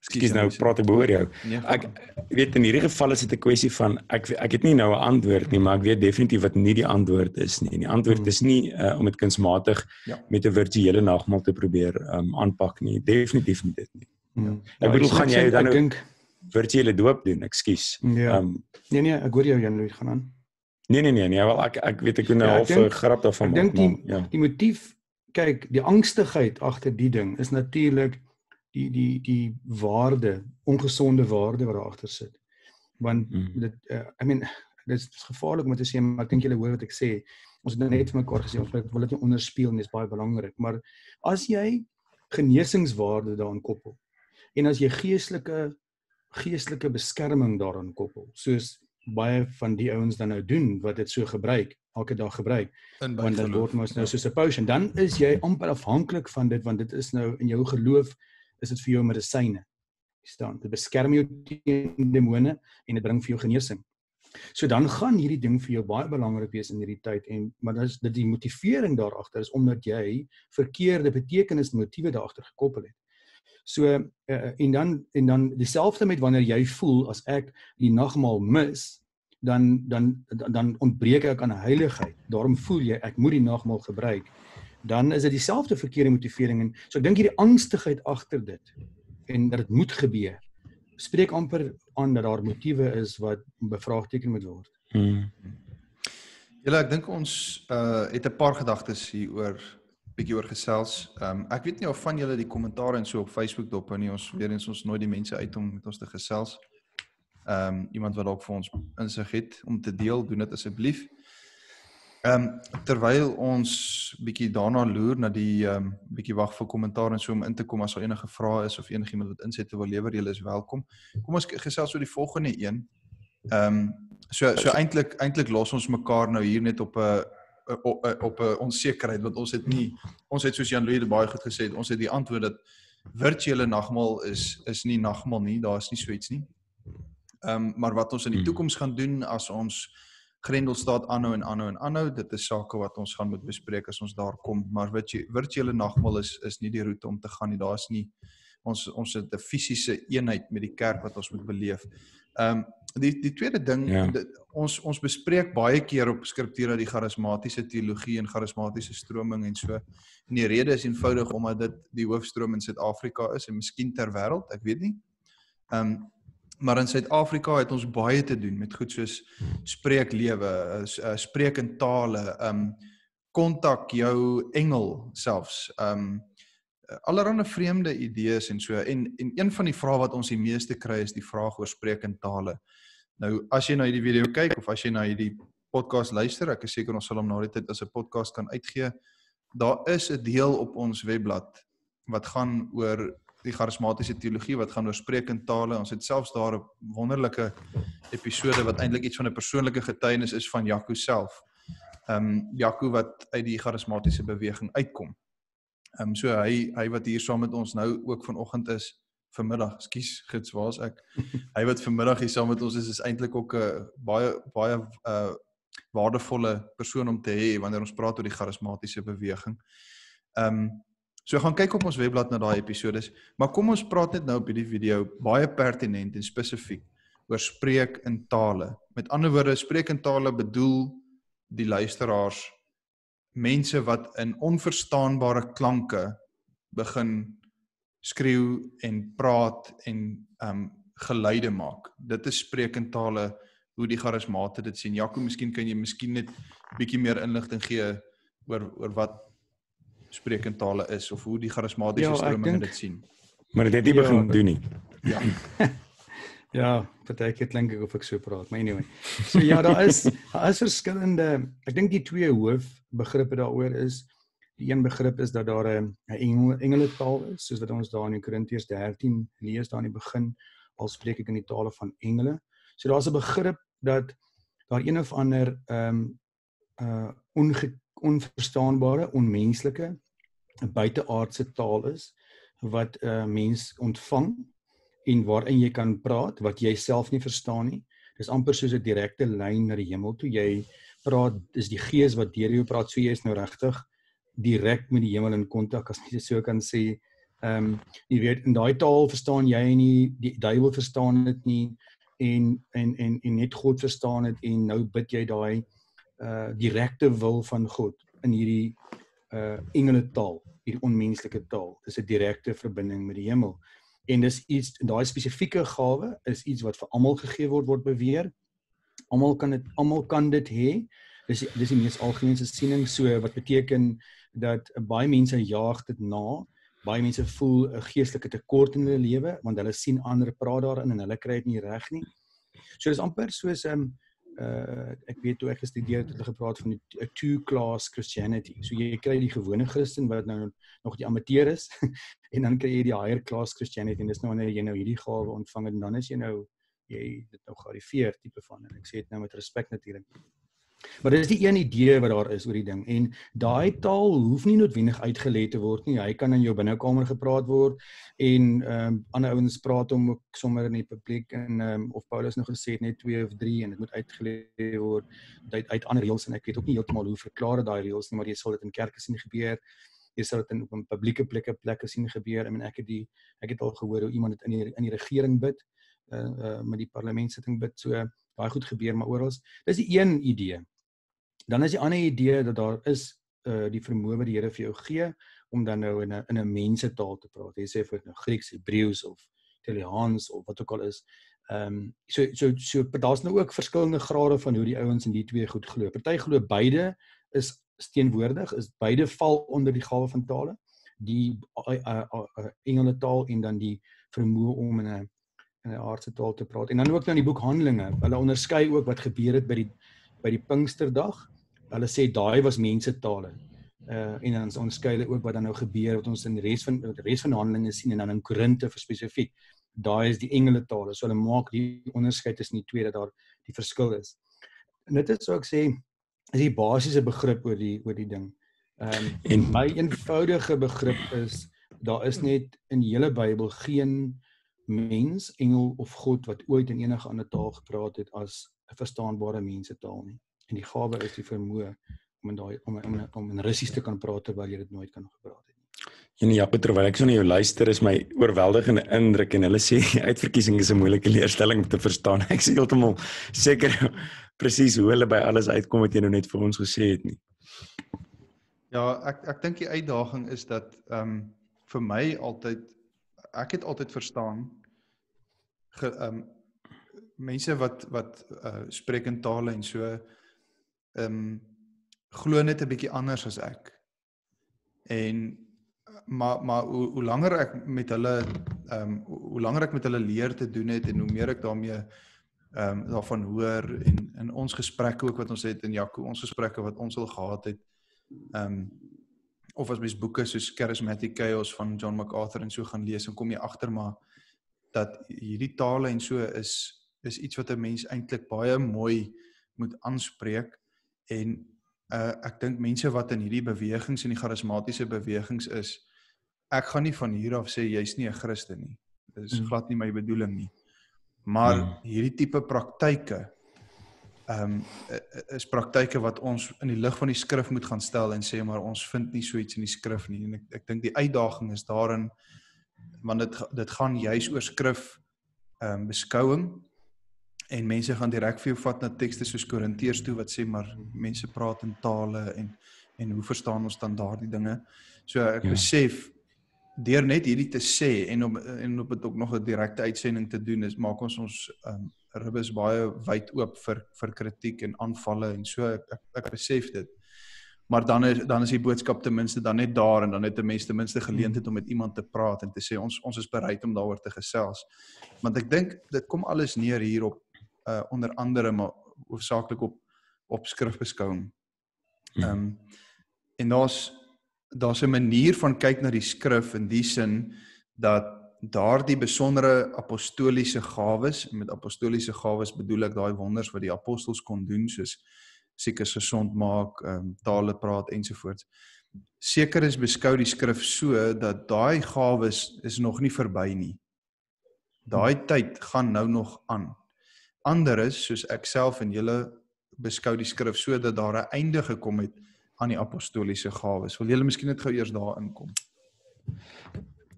Ekskuus, nou praat ek oor jou. Ek weet in hierdie geval is dit 'n kwessie van ek het nie nou 'n antwoord nie, maar ek weet definitief wat nie die antwoord is nie. En die antwoord is nie om dit kunsmatig met 'n virtuele nagmaal te probeer aanpak nie. Definitief nie dit nie. Ek bedoel, gaan jy dan nou virtuele doop doen? Ekskuus. Nee, ek hoor jou, Jan-Louis, gaan aan. Nee, wel ek weet ek doen nou half 'n grap daarvan maak. Ek dink die motief, kyk, die angstigheid agter die ding is natuurlik die waarde, ongesonde waarde wat daar agter sit. Want dit dit is gevaarlik om te sê, maar ek dink julle hoor wat ek sê. Ons het nou net vir mekaar gesê, ons wil dit nie onderspeel en dit is baie belangrik, maar as jy genesingswaarde daaraan koppel en as jy geestelike beskerming daaraan koppel, soos baie van die ouens dan nou doen wat dit so gebruik, elke dag gebruik, want dan word mos nou soos 'n potion, dan is jy amper afhanklik van dit, want dit is nou in jou geloof is dit vir jou medisyne. Dit beskerm jou teen demone en dit bring vir jou genesing. So dan gaan hierdie ding vir jou baie belangrik wees in hierdie tyd, maar dan is dit die motivering daarachter is omdat jy verkeerde betekenis motiewe daarachter gekoppel het. So en dan dieselfde met wanneer jy voel as ek die nagmaal mis, dan ontbreek ek aan heiligheid. Daarom voel jy ek moet die nagmaal gebruik. Dan is dit dieselfde verkeerde motivering, en so ek dink hierdie angstigheid agter dit en dat dit moet gebeur, spreek amper aan dat daar motiewe is wat bevraagteken moet word. Julle, ek dink ons het 'n paar gedagtes hieroor bietjie oor gesels. Ek weet nie of van julle die kommentaar en so op Facebook dop nie. Ons nooi die mense uit om met ons te gesels. Iemand wat dalk vir ons insig het om te deel, doen dit asseblief. Terwyl ons bietjie daarna loer na die bietjie wag vir kommentaar en so om in te kom as daar enige vrae is of enigiemand wat insette wil lewer, julle is welkom. Kom ons gesels oor die volgende een. So eintlik los ons mekaar nou hier net op 'n onsekerheid, want ons het soos Jan-Louis baie goed gesê het, ons het die antwoord dat virtuele nagmaal is nie nagmaal nie, daar is nie so iets nie. Maar wat ons in die toekoms gaan doen as ons Grendelstaat aanhou, dit is sake wat ons gaan moet bespreek as ons daar kom, maar virtuele nagmaal is nie die roete om te gaan nie, daar is nie, ons het 'n fisiese eenheid met die kerk wat ons moet beleef. Die tweede ding, ons bespreek baie keer op Skriptura die charismatiese teologie en charismatiese stroming en so. En die rede is eenvoudig omdat dit die hoofstroom in Suid-Afrika is en miskien ter wêreld, ek weet nie. Maar in Suid-Afrika het ons baie te doen met goed soos spreeklewe, spreek in tale, kontak jou engel selfs, allerhande vreemde idees en so, en een van die vrae wat ons die meeste kry is die vraag oor spreek in tale. Nou, as jy na hierdie video kyk, of as jy na hierdie podcast luister, ek is seker ons sal hom na die tyd as 'n podcast kan uitgee, daar is 'n deel op ons webblad, wat gaan oor die charismatiese teologie, wat gaan oor spreek in tale, ons het selfs daar 'n wonderlike episode, wat eintlik iets van 'n persoonlike getuienis is van Jaco self, Jaco wat uit die charismatiese beweging uitkom. So hy wat hier saam met ons nou ook vanoggend is, vanmiddag, ekskuus, gids, waar is ek? Hy wat vanmiddag hier saam met ons is eintlik ook 'n baie waardevolle persoon om te hê wanneer ons praat oor die charismatiese beweging. So gaan kyk op ons webblad na daai episodes, maar kom ons praat net nou op hierdie video baie pertinent en spesifiek oor spreek in tale. Met ander woorde, spreek in tale bedoel die luisteraars mense wat in onverstaanbare klanke begin skreeu en praat en geluide maak. Dit is spreek in tale, hoe die charismate dit sien. Jaco, miskien kan jy net bietjie meer inligting gee oor wat spreek in tale is, of hoe die charismatiese strominge dit sien. Maar dit het nie begin doen nie. Ja. Ja, partykeer klink ek of ek so praat, maar anyway. So ja, daar is verskillende, ek dink die twee hoofbegrippe daaroor is, die een begrip is dat daar 'n engeletaal is, soos wat ons daar in Korintiërs 13 lees, daar in die begin, al spreek ek in die tale van engele. So daar's 'n begrip dat daar een of ander onverstaanbare, onmenslike, buiteaardse taal is, wat mens ontvang, en waarin jy kan praat, wat jy self nie verstaan nie. Dis amper soos 'n direkte lyn na die hemel toe. Jy praat, dis die gees wat deur jou praat, so jy is nou regtig direk met die hemel in kontak, as jy so kan sê. Jy weet, in daai taal verstaan jy nie, die duiwel verstaan dit nie, en net God verstaan dit, en nou bid jy daai direkte wil van God in hierdie engeletaal, hierdie onmenslike taal. Dis 'n direkte verbinding met die hemel. En dis iets, daai spesifieke gawe is iets wat vir almal gegee word beweer. Almal kan dit hê. Dis die mees algemene siening, so wat beteken dat baie mense jaag dit na. Baie mense voel 'n geestelike tekort in hulle lewe, want hulle sien ander praat daarin en hulle kry dit nie reg nie. So dis amper soos ek weet toe ek gestudeer het hulle gepraat van die two-class Christianity. So jy kry die gewone Christen wat nou nog die amateur is en dan kry jy die higher class Christianity, en dis nou wanneer jy nou hierdie gawe ontvang en dan is jy dit nou gearriveer tipe van, en ek sê dit nou met respek natuurlik. Maar dis die een idee wat daar is oor die ding, en daai taal hoef nie noodwendig uitgelê te word nie. Hy kan in jou binnekamer gepraat word, en ander ouens praat hom ook sommer in die publiek, en of Paulus nog gesê het net 2 of 3, en dit moet uitgelê word uit ander reëls, en ek weet ook nie heeltemal hoe verklaar daai reëls nie, maar jy sal dit in kerke sien gebeur, jy sal dit op 'n publieke plekke sien gebeur. Ek het al gehoor hoe iemand dit in die regering bid, met die parlementsitting bid, so daai goed gebeur, maar oral. Dis die een idee. Dan is die ander idee dat daar is die vermoë wat die Here vir jou gee om dan nou in 'n mensetaal te praat. Jy sê vir nou Grieks, Hebreëus of Italiaans of wat ook al is. So daar's nou ook verskillende grade van hoe die ouens in die twee goed glo. Party glo beide is teenwoordig, is beide val onder die gawe van tale, die engeletaal en dan die vermoë om in 'n aardse taal te praat. En dan ook nou in die boek Handelinge, hulle onderskei ook wat gebeur het by die Pinksterdag. Hulle sê daai was mensetale. En dan onderskei hulle ook wat dan nou gebeur, wat ons in die res van Handelinge sien, en dan in Korinte vir spesifiek. Daai is die engeletale. So hulle maak die onderskeid tussen die twee, dat daar die verskil is. En dit is, so ek sê, is die basiese begrip oor die ding. En my eenvoudige begrip is, daar is net in die hele Bybel geen mens, engel of God wat ooit in enige ander taal gepraat het as 'n verstaanbare mensetaal nie. En die gawe is die vermoë om in Russies te kan praat terwyl jy dit nooit kan gepraat het. En ja, terwyl ek so na jou luister, is my oorweldigende indruk, en hulle sê uitverkiesing is 'n moeilike leerstelling om te verstaan. Ek is heeltemal seker presies hoe hulle by alles uitkom wat jy nou net vir ons gesê het nie. Ja, ek dink die uitdaging is dat vir my ek het altyd verstaan mense wat spreek in tale en so glo net 'n bietjie anders as ek. Maar hoe langer ek met hulle leer te doen het en hoe meer ek daarmee daarvan hoor en in ons gesprekke ook wat ons het in Jaco, ons gesprekke wat ons al gehad het, of as mens boeke soos Charismatic Chaos van John MacArthur en so gaan lees, en kom jy agter maar dat hierdie tale en so is iets wat 'n mens eintlik baie mooi moet aanspreek. En ek dink mense wat in hierdie bewegings, in die charismatiese bewegings is, ek gaan nie van hier af sê jy's nie 'n Christen nie. Dit is glad nie my bedoeling nie. Maar hierdie tipe praktyke is praktyke wat ons in die lig van die skrif moet gaan stel en sê, maar ons vind nie so iets in die skrif nie. En ek dink die uitdaging is daarin, want dit gaan juis oor skrif beskouing, en mense gaan direk vir jou vat na tekste soos Korinteërs toe wat sê, maar mense praat in tale en hoe verstaan ons dan daardie dinge? So ek besef, deur net hierdie te sê en op dit ook nog 'n direkte uitsending te doen, maak ons ribbes baie wyd oop vir kritiek en aanvalle en so, ek besef dit. Maar dan is die boodskap ten minste dan net daar, en dan het 'n mens ten minste geleentheid om met iemand te praat en te sê, ons is bereid om daaroor te gesels. Want ek dink, dit kom alles neer hier op, onder andere, maar hoofsaaklik op skrifbeskouing. En daar's 'n manier van kyk na die skrif in die sin, dat daardie besondere apostoliese gawes, en met apostoliese gawes bedoel ek daai wonders wat die apostels kon doen, soos siekes gesond maak, tale praat ensovoorts. Seker is beskou die skrif so, dat daai gawes is nog nie verby nie. Daai tyd gaan nou nog aan. Ander is, soos ek self en julle beskou die skrif so, dat daar 'n einde gekom het aan die apostoliese gawes. Wil julle miskien net gou eers daar inkom?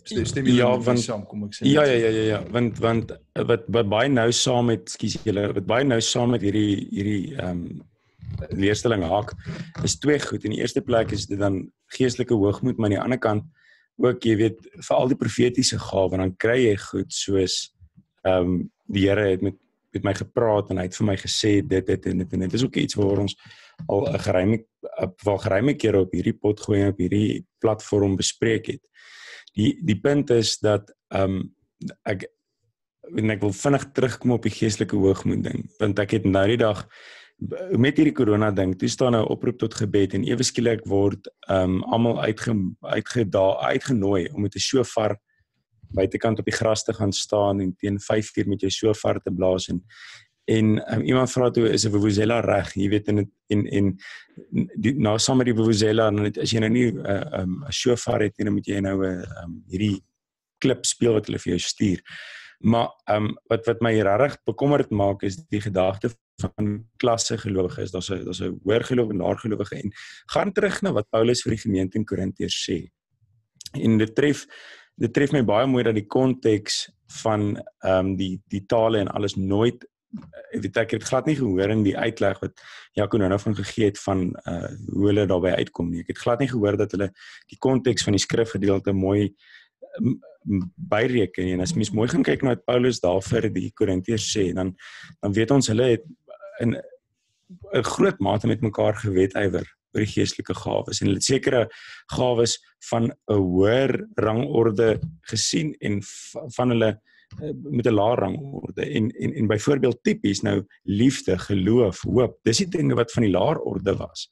Stem julle met my saam, kom ek sê. Ja, want wat baie nou saam met, wat baie nou saam met hierdie leerstelling haak, is twee goed. In die eerste plek is dit dan geestelike hoogmoed, maar aan die ander kant ook, jy weet, vir al die profetiese gawe, dan kry jy goed soos die Here het met my gepraat en hy het vir my gesê dit en dit. Dit is ook iets waar ons al 'n geruime keer op hierdie pot gooi en op hierdie platform bespreek het. Die punt is dat ek wil vinnig terugkom op die geestelike hoogmoed ding, want ek het nou die dag met hierdie corona ding, toe staan nou oproep tot gebed en ewe skielik word almal uitgenooi om met 'n shofar buitekant op die gras te gaan staan en teen 5:00 met jou shofar te blaas en iemand vra toe, is 'n vuvuzela reg? Jy weet, nou saam met die vuvuzela, as jy nou nie 'n shofar het, dan moet jy nou hierdie klip speel wat hulle vir jou stuur. Maar wat my regtig bekommerd maak, is die gedagte van klasse gelowiges. Daar's 'n hoër gelowige en laer gelowige, en gaan terug na wat Paulus vir die gemeente in Korinteërs sê. En dit tref my baie mooi dat die konteks van die tale en alles nooit ek het glad nie gehoor in die uitleg wat Jaco nou van gegee het van hoe hulle daarby uitkom nie. Ek het glad nie gehoor dat hulle die konteks van die skrifgedeelte mooi byreken nie. En as mens mooi gaan kyk na wat Paulus daar vir die Korintiërs sê, dan weet ons hulle het in 'n groot mate met mekaar gewedywer oor die geestelike gawes en hulle het sekere gawes van 'n hoër rangorde gesien en van hulle met 'n laer rangorde en byvoorbeeld tipies nou liefde, geloof, hoop. Dis die dinge wat van die laer orde was.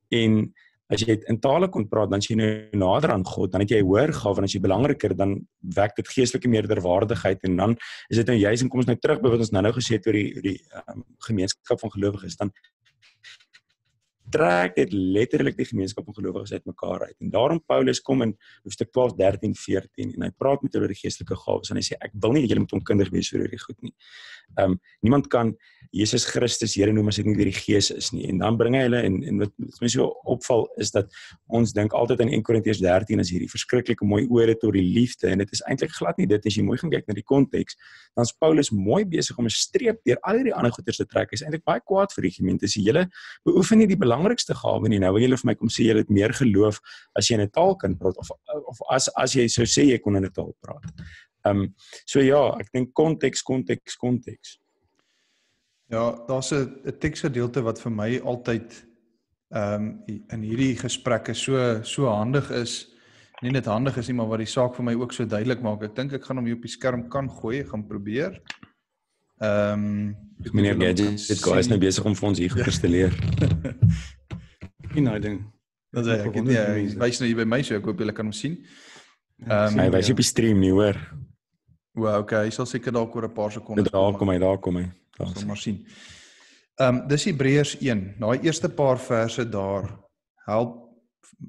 En as jy in tale kon praat, dan as jy nou nader aan God, dan het jy 'n hoër gawe en as jy belangriker, dan wek dit geestelike meerderwaardigheid en dan is dit nou juis en kom ons nou terug by wat ons nou gesê het oor die gemeenskap van gelowiges, dan trek dit letterlik die gemeenskap van gelowiges uit mekaar uit. En daarom Paulus kom in hoofstuk 12, 13, 14 en hy praat met hulle oor die geestelike gawes en hy sê ek wil nie dat julle moet onkundig wees oor hierdie goed nie. Niemand kan Jesus Christus Here noem as dit nie deur die Gees is nie. En dan bring hy hulle en wat my so opval is dat ons dink altyd aan 1 Korintiërs 13 as hierdie verskriklike mooi ode tot die liefde en dit is eintlik glad nie dit as jy mooi gaan kyk na die konteks. Dan is Paulus mooi besig om 'n streep deur al hierdie ander goeters te trek. Hy is eintlik baie kwaad vir die gemeente. Sê julle beoefen nie die belangrikste gawe nie. Nou wil julle vir my kom sê julle het meer geloof as jy in 'n taal kan praat of as jy sou sê jy kon in 'n taal praat. So ja, ek dink konteks. Ja, daar's 'n teksgedeelte wat vir my altyd in hierdie gesprekke so handig is. Nie net handig is nie, maar wat die saak vir my ook so duidelik maak. Ek dink ek gaan hom hier op die skerm kan gooi, ek gaan probeer. Meneer Gadget, guys, nou besig om vir ons hier goeie te leer. Nou ding. Dan sê ek nie, wys nou hier by my so ek hoop julle kan hom sien. Hy wys op die stream nie, hoor. Wow, okay, hy sal seker dalk oor 'n paar sekondes daar kom hy. Ons maar sien. Dis Hebreërs 1. Daai eerste paar verse daar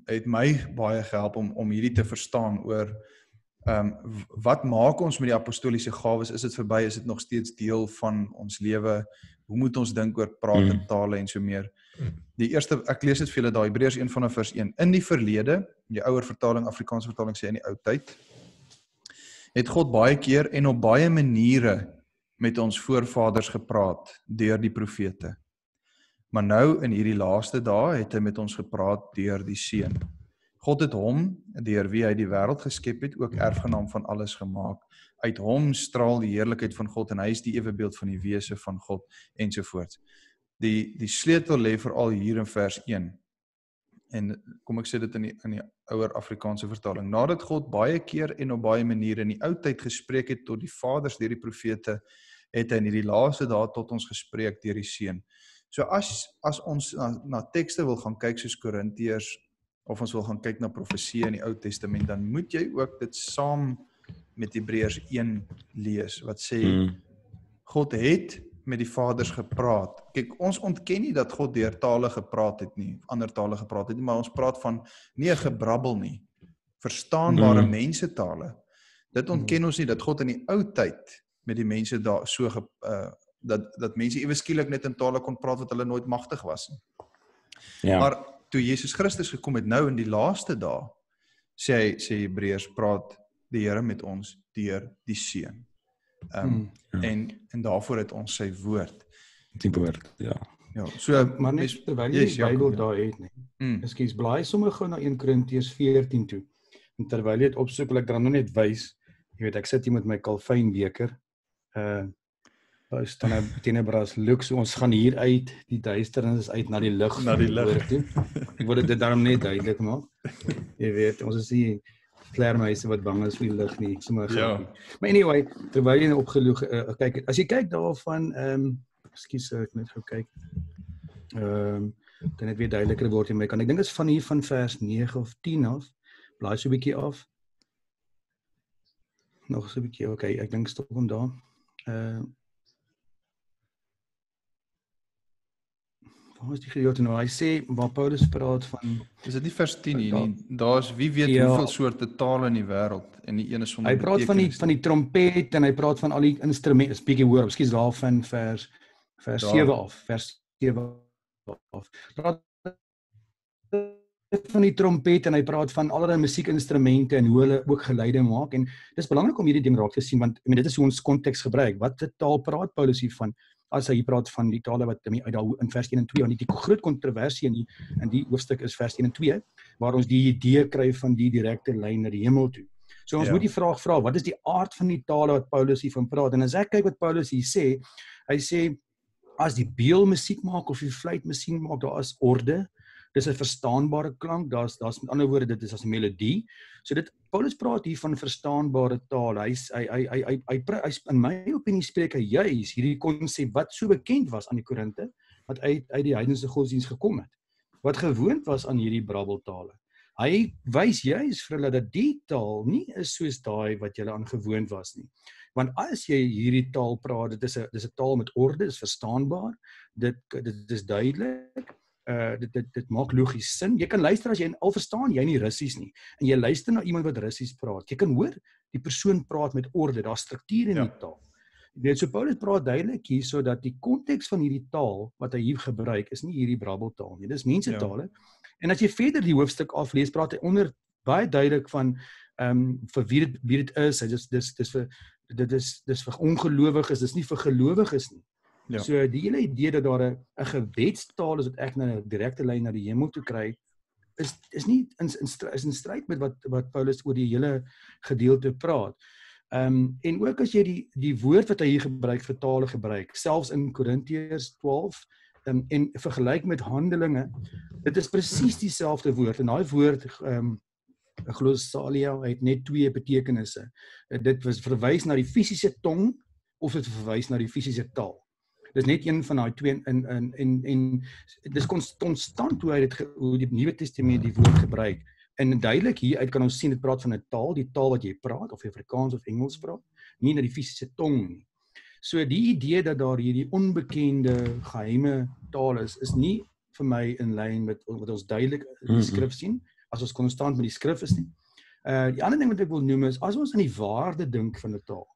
het my baie gehelp om hierdie te verstaan oor wat maak ons met die apostoliese gawes? Is dit verby? Is dit nog steeds deel van ons lewe? Hoe moet ons dink oor praat in tale en so meer? Die eerste, ek lees dit vir julle daai Hebreërs 1 vanaf vers 1. In die verlede, die ouer vertaling, Afrikaanse vertaling sê in die ou tyd, het God baie keer en op baie maniere met ons voorvaders gepraat deur die profete. Maar nou in hierdie laaste dae het hy met ons gepraat deur die Seun. God het hom, deur wie hy die wêreld geskep het, ook erfgenaam van alles gemaak. Uit hom straal die heerlikheid van God en hy is die ewebeeld van die wese van God ensovoorts. Die sleutel lê veral hier in vers 1. En kom ek sê dit in die ouer Afrikaanse vertaling. Nadat God baie keer en op baie maniere in die ou tyd gespreek het tot die vaders deur die profete, het hy in hierdie laaste dae tot ons gespreek deur die Seun. So as ons na tekste wil gaan kyk soos Korintiërs of ons wil gaan kyk na profesie in die Ou Testament, dan moet jy ook dit saam met Hebreërs 1 lees wat sê God het met die vaders gepraat. Kyk, ons ontken nie dat God deur tale gepraat het nie, ander tale gepraat het nie, maar ons praat van nie 'n gebrabbel nie, verstaanbare mensetale. Dit ontken ons nie dat God in die ou tyd met die mense daar so dat mense ewe skielik net in tale kon praat wat hulle nooit magtig was nie. Ja. Maar toe Jesus Christus gekom het nou in die laaste dae, sê Hebreërs, praat die Here met ons deur die Seun. En daarvoor het ons sy woord. Die woord, ja. Ja, so maar net terwyl jy die Bybel daar het nie. Ekskuus, blaai sommer gou na 1 Korintiërs 14 toe. En terwyl jy dit opsoek, wil ek dan nou net wys, jy weet ek sit hier met my kalfynbeker. Daar staan Tenebras Lux, so ons gaan hier uit, die duisternis is uit na die lig toe. Ek wil dit daarom net duidelik maak. Jy weet, ons is nie vleermuise wat bang is vir die lig nie, sommer grappie. Maar anyway, terwyl jy opgeloog kyk, as jy kyk daarvan, ekskuus, ek net gou kyk. Dan net weer duideliker word in my kan. Ek dink dit is van hier van vers 9 of 10 af. Blaai so 'n bietjie af. Nog so 'n bietjie, okay, ek dink stop hom daar. Waar is die gedeelte nou? Hy sê, waar Paulus praat van... Is dit nie vers 10 hier nie? Daar is, wie weet hoeveel soorte tale in die wêreld, en die ene sonder betekenis. Hy praat van die trompet, en hy praat van al die instrumente, is bietjie hoor, ekskuus daar van vers 7 af, vers 7 af. Praat van die trompet, en hy praat van allerlei musiekinstrumente, en hoe hulle ook geluide maak, en dis belangrik om hierdie ding raak te sien, want dit is hoe ons konteks gebruik. Wat taal praat Paulus hiervan? as hy praat van die tale wat uit in vers 1 en 2, want die groot kontroversie in die hoofstuk is vers 1 en 2, waar ons die idee kry van die direkte lyn na die hemel toe. So ons moet die vraag vra, wat is die aard van die tale wat Paulus hiervan praat? En as ek kyk wat Paulus hier sê, hy sê, as die beel musiek maak of die fluit musiek maak, daar is orde, dis 'n verstaanbare klank, daar's met ander woorde, dit is as 'n melodie. So Paulus praat hier van verstaanbare taal. Hy in my opinie spreek hy juis hierdie konsep wat so bekend was aan die Korinte, wat uit die heidense godsdienst gekom het, wat gewoond was aan hierdie brabbeltale. Hy wys juis vir hulle dat die taal nie is soos daai wat julle aan gewoond was nie. Want as jy hierdie taal praat, dit is 'n taal met orde, dit is verstaanbaar, dit is duidelik, dit maak logies sin. Jy kan luister as jy al verstaan jy nie Russies nie, en jy luister na iemand wat Russies praat. Jy kan hoor die persoon praat met orde, daar's struktuur in die taal. So Paulus praat duidelik hier sodat die konteks van hierdie taal wat hy hier gebruik is nie hierdie brabbeltaal nie. Dis mensetale. En as jy verder die hoofstuk aflees, praat hy onder baie duidelik van vir wie dit is. Dis vir ongelowiges, dis nie vir gelowiges nie. Ja. So die hele idee dat daar 'n gebedstaal is wat ek nou 'n direkte lyn na die hemel toe kry, is nie in stryd met wat Paulus oor die hele gedeelte praat. En ook as jy die woord wat hy hier gebruik vir tale gebruik, selfs in Korintiërs 12 en vergelyk met Handelinge, dit is presies dieselfde woord. En daai woord glossalia het net 2 betekenisse. Dit verwys na die fisiese tong of dit verwys na die fisiese taal. Dis net een van daai 2 en dis konstant hoe die Nuwe Testament die woord gebruik. En duidelik hieruit kan ons sien dit praat van 'n taal, die taal wat jy praat of Afrikaans of Engels praat, nie na die fisiese tong nie. So die idee dat daar hierdie onbekende geheime taal is nie vir my in lyn met wat ons duidelik in die skrif sien, as ons konstant met die skrif is nie. Die ander ding wat ek wil noem is, as ons aan die waarde dink van 'n taal,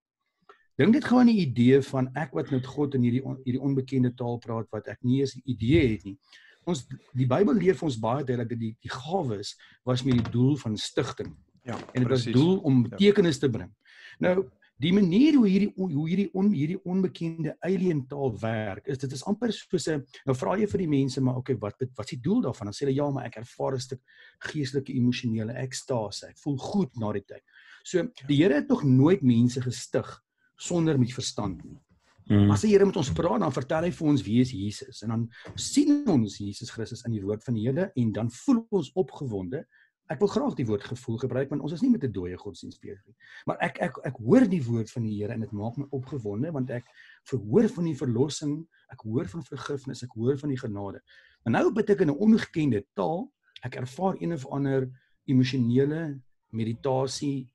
dink dit gewoon die idee van ek wat met God in hierdie onbekende taal praat wat ek nie eens 'n idee het nie. Die Bybel leer vir ons baie duidelik dat die gawes was met die doel van stigting. Ja, en dit was doel om betekenis te bring. Nou, die manier hoe hierdie onbekende alien taal werk, dit is amper soos 'n, nou vra jy vir die mense, maar okay, wat is die doel daarvan? Dan sê hulle ja, maar ek ervaar 'n stuk geestelike emosionele ekstase. Ek voel goed na die tyd. So, die Here het nog nooit mense gestig sonder met verstand nie. As die Here met ons praat, dan vertel hy vir ons wie is Jesus, en dan sien ons Jesus Christus in die woord van die Here, en dan voel ons opgewonde. Ek wil graag die woord gevoel gebruik, want ons is nie met 'n dooie godsdienst besig nie. Maar ek hoor die woord van die Here, en dit maak my opgewonde, want ek verhoor van die verlossing, ek hoor van vergifnis, ek hoor van die genade. En nou bid ek in 'n ongekende taal, ek ervaar een of ander emosionele meditasie,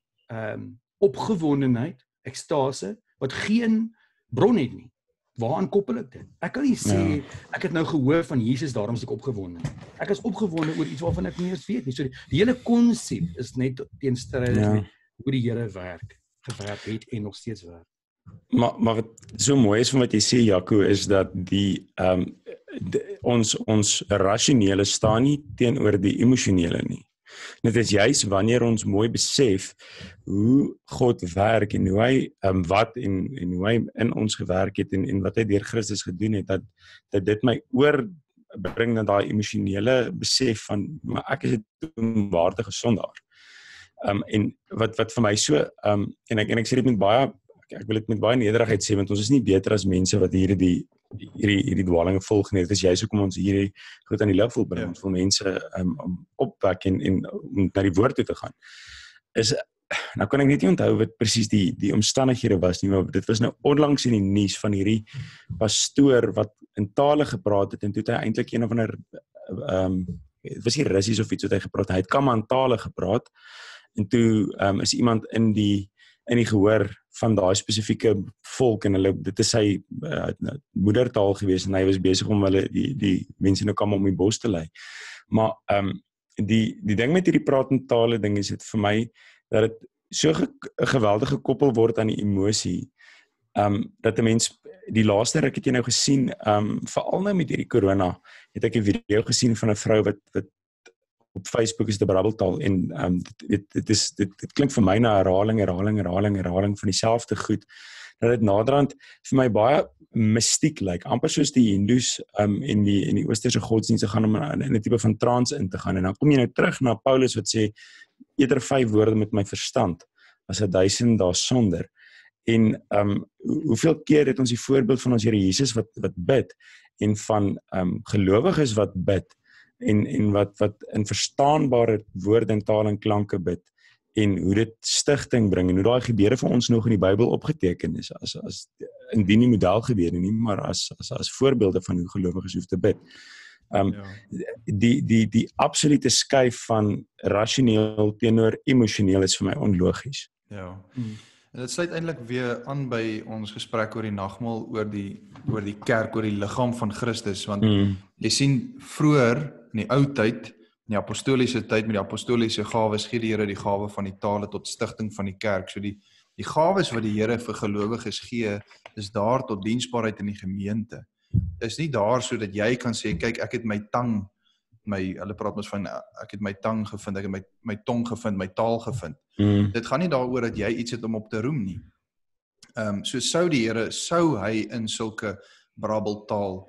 opgewondenheid, ekstase, wat geen bron het nie. Waaraan koppel ek dit? Ek kan nie sê, ek het nou gehoor van Jesus, daarom is ek opgewonde. Ek is opgewonde oor iets waarvan ek nie eens weet nie. So die hele konsep is net teenstrydig met hoe die Here gewerk het en nog steeds werk. Maar wat so mooi is van wat jy sê, Jaco, is dat ons rasionele staan nie teenoor die emosionele nie. Dit is juist wanneer ons mooi besef hoe God werk en hoe hy wat en hoe hy in ons gewerk het en wat hy deur Christus gedoen het, dat dit my oorbring na daai emosionele besef van, maar ek is 'n onwaardige sondaar. En wat vir my so, en ek sê dit met baie, ek wil dit met baie nederigheid sê, want ons is nie beter as mense wat hierdie dwalinge volg nie. Dit is juist hoekom ons hierdie goed aan die lig wil bring, ons wil mense opwek en om na die woord toe te gaan. Nou kan ek net nie onthou wat presies die omstandighede was nie, maar dit was nou onlangs in die nuus van hierdie pastoor wat in tale gepraat het, en toe het hy eintlik een of ander, het was nie Russies of iets wat hy gepraat, hy het Kaman tale gepraat, en toe is iemand in die gehoor van daai spesifieke volk, en dit is sy moedertaal gewees, en hy was besig om hulle die mense nou kom om die bos te lei. Maar die ding met hierdie pratende tale ding is dit vir my dat dit so geweldig gekoppel word aan die emosie, dat 'n mens die laaste ruk het jy nou gesien, veral nou met hierdie corona, het ek 'n video gesien van 'n vrou wat op Facebook is dit brabbeltaal en dit klink vir my na herhaling van dieselfde goed. Dat dit naderhand vir my baie mystiek lyk, amper soos die Hindoes en die oosterse godsdienste gaan om in 'n tipe van trance in te gaan. En dan kom jy nou terug na Paulus wat sê eerder 5 woorde met my verstand as 1000 daar sonder. En hoeveel keer het ons die voorbeeld van ons Here Jesus wat bid en van gelowiges wat bid en wat in verstaanbare woorde en taal en klanke bid en hoe dit stigting bring en hoe daai gebeure vir ons nog in die Bybel opgeteken is as indien nie model gebeure nie, maar as voorbeelde van hoe gelowiges hoef te bid. Die absolute skuif van rasioneel teenoor emosioneel is vir my onlogies. Ja. En dit sluit eintlik weer aan by ons gesprek oor die nagmaal, oor die kerk, oor die liggaam van Christus, want jy sien vroeër in die ou tyd, in die apostoliese tyd met die apostoliese gawes gee die Here die gawe van die tale tot stigting van die kerk. So die gawes wat die Here vir gelowiges gee, is daar tot diensbaarheid in die gemeente. Is nie daar sodat jy kan sê, kyk, ek het my tang, hulle praat ons van, ek het my tang gevind, ek het my tong gevind, my taal gevind. Dit gaan nie daaroor dat jy iets het om op te roem nie. So sou hy in sulke brabbeltaal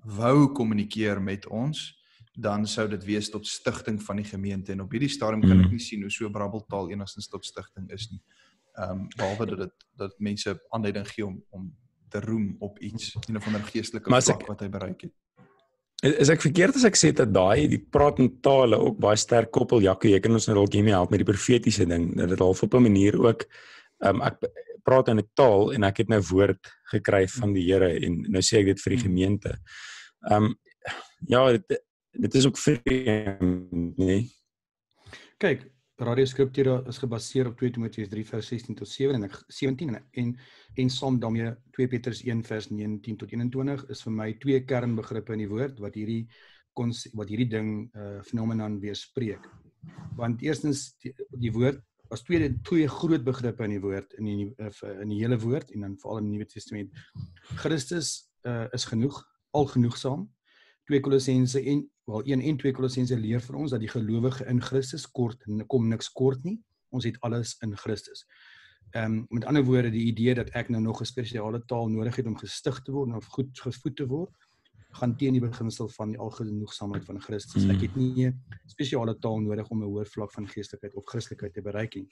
wou kommunikeer met ons, dan sou dit wees tot stigting van die gemeente. En op hierdie stadium kan ek nie sien hoe so brabbeltaal enigstens tot stigting is nie. Behalwe dat mense aanleiding gee om te roem op iets, een of ander geestelike vlak wat hy bereik het. Is ek verkeerd as ek sê dat die praat in tale ook baie sterk koppel, Jaco, jy kan ons nou dalk hiermee help met die profetiese ding, dat dit half op 'n manier ook, ek praat in 'n taal en ek het nou woord gekry van die Here en nou sê ek dit vir die gemeente. Ja, dit is ook vreemd, nee. Kyk, Radio Scriptura is gebaseer op 2 Timoteus 3 vers 16 tot 17 en saam daarmee 2 Petrus 1 vers 19 tot 21 is vir my 2 kernbegrippe in die woord wat hierdie ding fenomenon weerspreek. Want eerstens die woord as twee groot begrippe in die woord in die hele woord en dan veral in die Nuwe Testament. Christus is genoeg, al genoegsaam. 1 en 2 Kolossense leer vir ons dat die gelowige in Christus kom niks kort nie. Ons het alles in Christus. Met ander woorde, die idee dat ek nou nog 'n spesiale taal nodig het om gestig te word of goed gevoed te word, gaan teen die beginsel van die algenoegsaamheid van Christus. Ek het nie 'n spesiale taal nodig om 'n hoër vlak van geestelikheid of Christelikheid te bereik nie.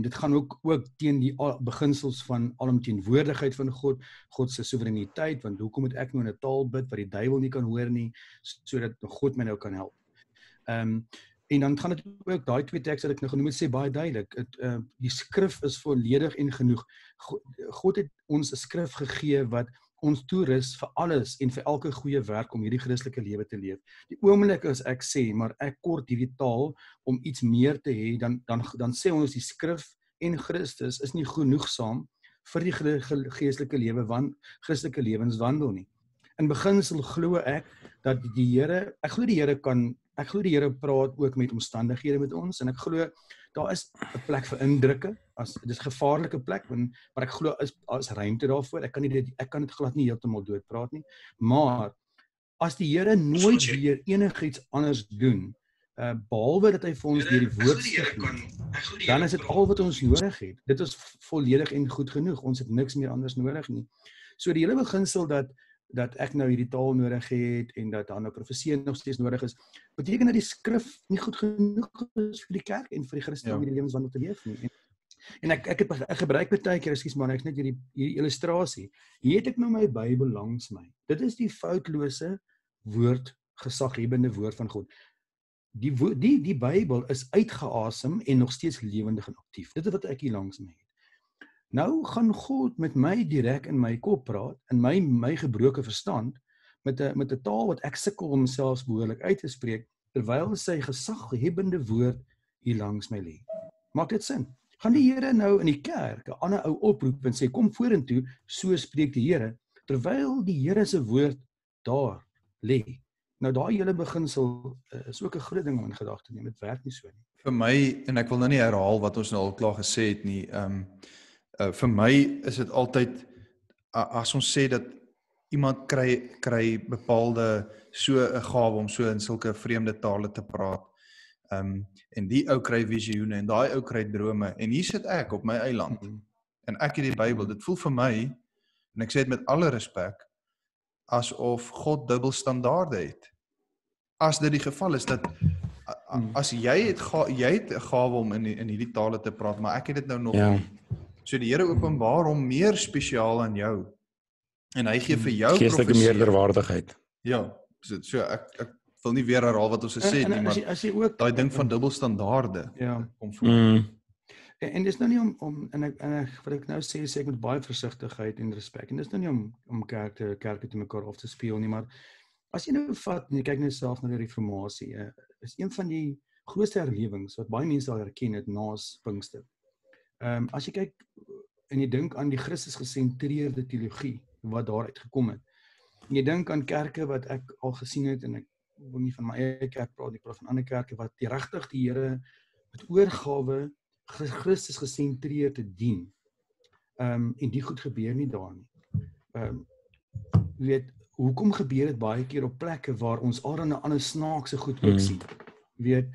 Dit gaan ook teen die beginsels van alomteenwoordigheid van God se soewereiniteit, want hoekom moet ek nou in 'n taal bid wat die duiwel nie kan hoor nie, sodat God my nou kan help. En dan gaan dit ook, daai 2 tekste wat ek nou genoem het, sê baie duidelik, die skrif is volledig en genoeg. God het ons 'n skrif gegee wat ons toerus vir alles en vir elke goeie werk om hierdie Christelike lewe te leef. Die oomblik as ek sê, maar ek kort hierdie taal om iets meer te hê, dan sê ons die skrif en Christus is nie genoegsaam vir die geestelike lewe, Christelike lewenswandel nie. In beginsel glo ek dat die Here, ek glo die Here praat ook met omstandighede met ons, en ek glo daar is 'n plek vir indrukke, dit is 'n gevaarlike plek, maar ek glo is ruimte daarvoor. Ek kan dit glad nie heeltemal doodpraat nie, maar as die Here nooit weer enigiets anders doen, behalwe dat hy vir ons deur die woord stig, dan is dit al wat ons nodig het. Dit is volledig en goed genoeg. Ons het niks meer anders nodig nie. So die hele beginsel dat ek nou hierdie taal nodig het en dat dan nou profesie nog steeds nodig is, beteken dat die skrif nie goed genoeg is vir die kerk en vir die Christen om die lewenswandel te leef nie. En ek gebruik baie keer, ekskuus man, ek is net hierdie illustrasie. Hier het ek nou my Bybel langs my. Dit is die foutlose woord, gesaghebende woord van God. Die Bybel is uitgeasem en nog steeds lewendig en aktief. Dit is wat ek hier langs my het. Nou gaan God met my direk in my kop praat, in my gebroke verstand, met 'n taal wat ek sukkel om selfs behoorlik uit te spreek, terwyl sy gesaghebende woord hier langs my lê. Maak dit sin? Gaan die Here nou in die kerk 'n ander ou oproep en sê, kom vorentoe, so spreek die Here, terwyl die Here se woord daar lê. Nou daai hele beginsel is ook 'n groot ding om in gedagte te neem. Dit werk nie so nie. Vir my, en ek wil nou nie herhaal wat ons nou al klaar gesê het nie, vir my is dit altyd, as ons sê dat iemand kry bepaalde so 'n gawe om so in sulke vreemde tale te praat. En die ou kry visioene en daai ou kry drome en hier sit ek op my eiland en ek het die Bybel. Dit voel vir my, en ek sê dit met alle respek, asof God dubbelstandaarde het. As dit die geval is dat as jy het 'n gawe om in hierdie tale te praat, maar ek het dit nou nog nie. So die Here openbaar hom meer spesiaal aan jou. En hy gee vir jou geestelike meerderwaardigheid. Ja, so ek wil nie weer herhaal wat ons gesê het nie, maar as jy ook daai ding van dubbelstandaarde kom voor. En dis nou nie om en ek wat ek nou sê ek met baie versigtigheid en respek. En dis nou nie om kerke te mekaar af te speel nie, maar as jy nou vat en jy kyk net self na die reformatie, is een van die grootste herlewings wat baie mense al herken het naas Pinkster. As jy kyk en jy dink aan die Christus gesentreerde teologie wat daaruit gekom het. En jy dink aan kerke wat ek al gesien het en ek wil nie van my eie kerk praat, ek praat van ander kerke wat regtig die Here met oorgawe Christus gesentreerd te dien. En die goed gebeur nie daar nie. Weet, hoekom gebeur dit baie keer op plekke waar ons al dan 'n ander snaakse goed ook sien? Weet,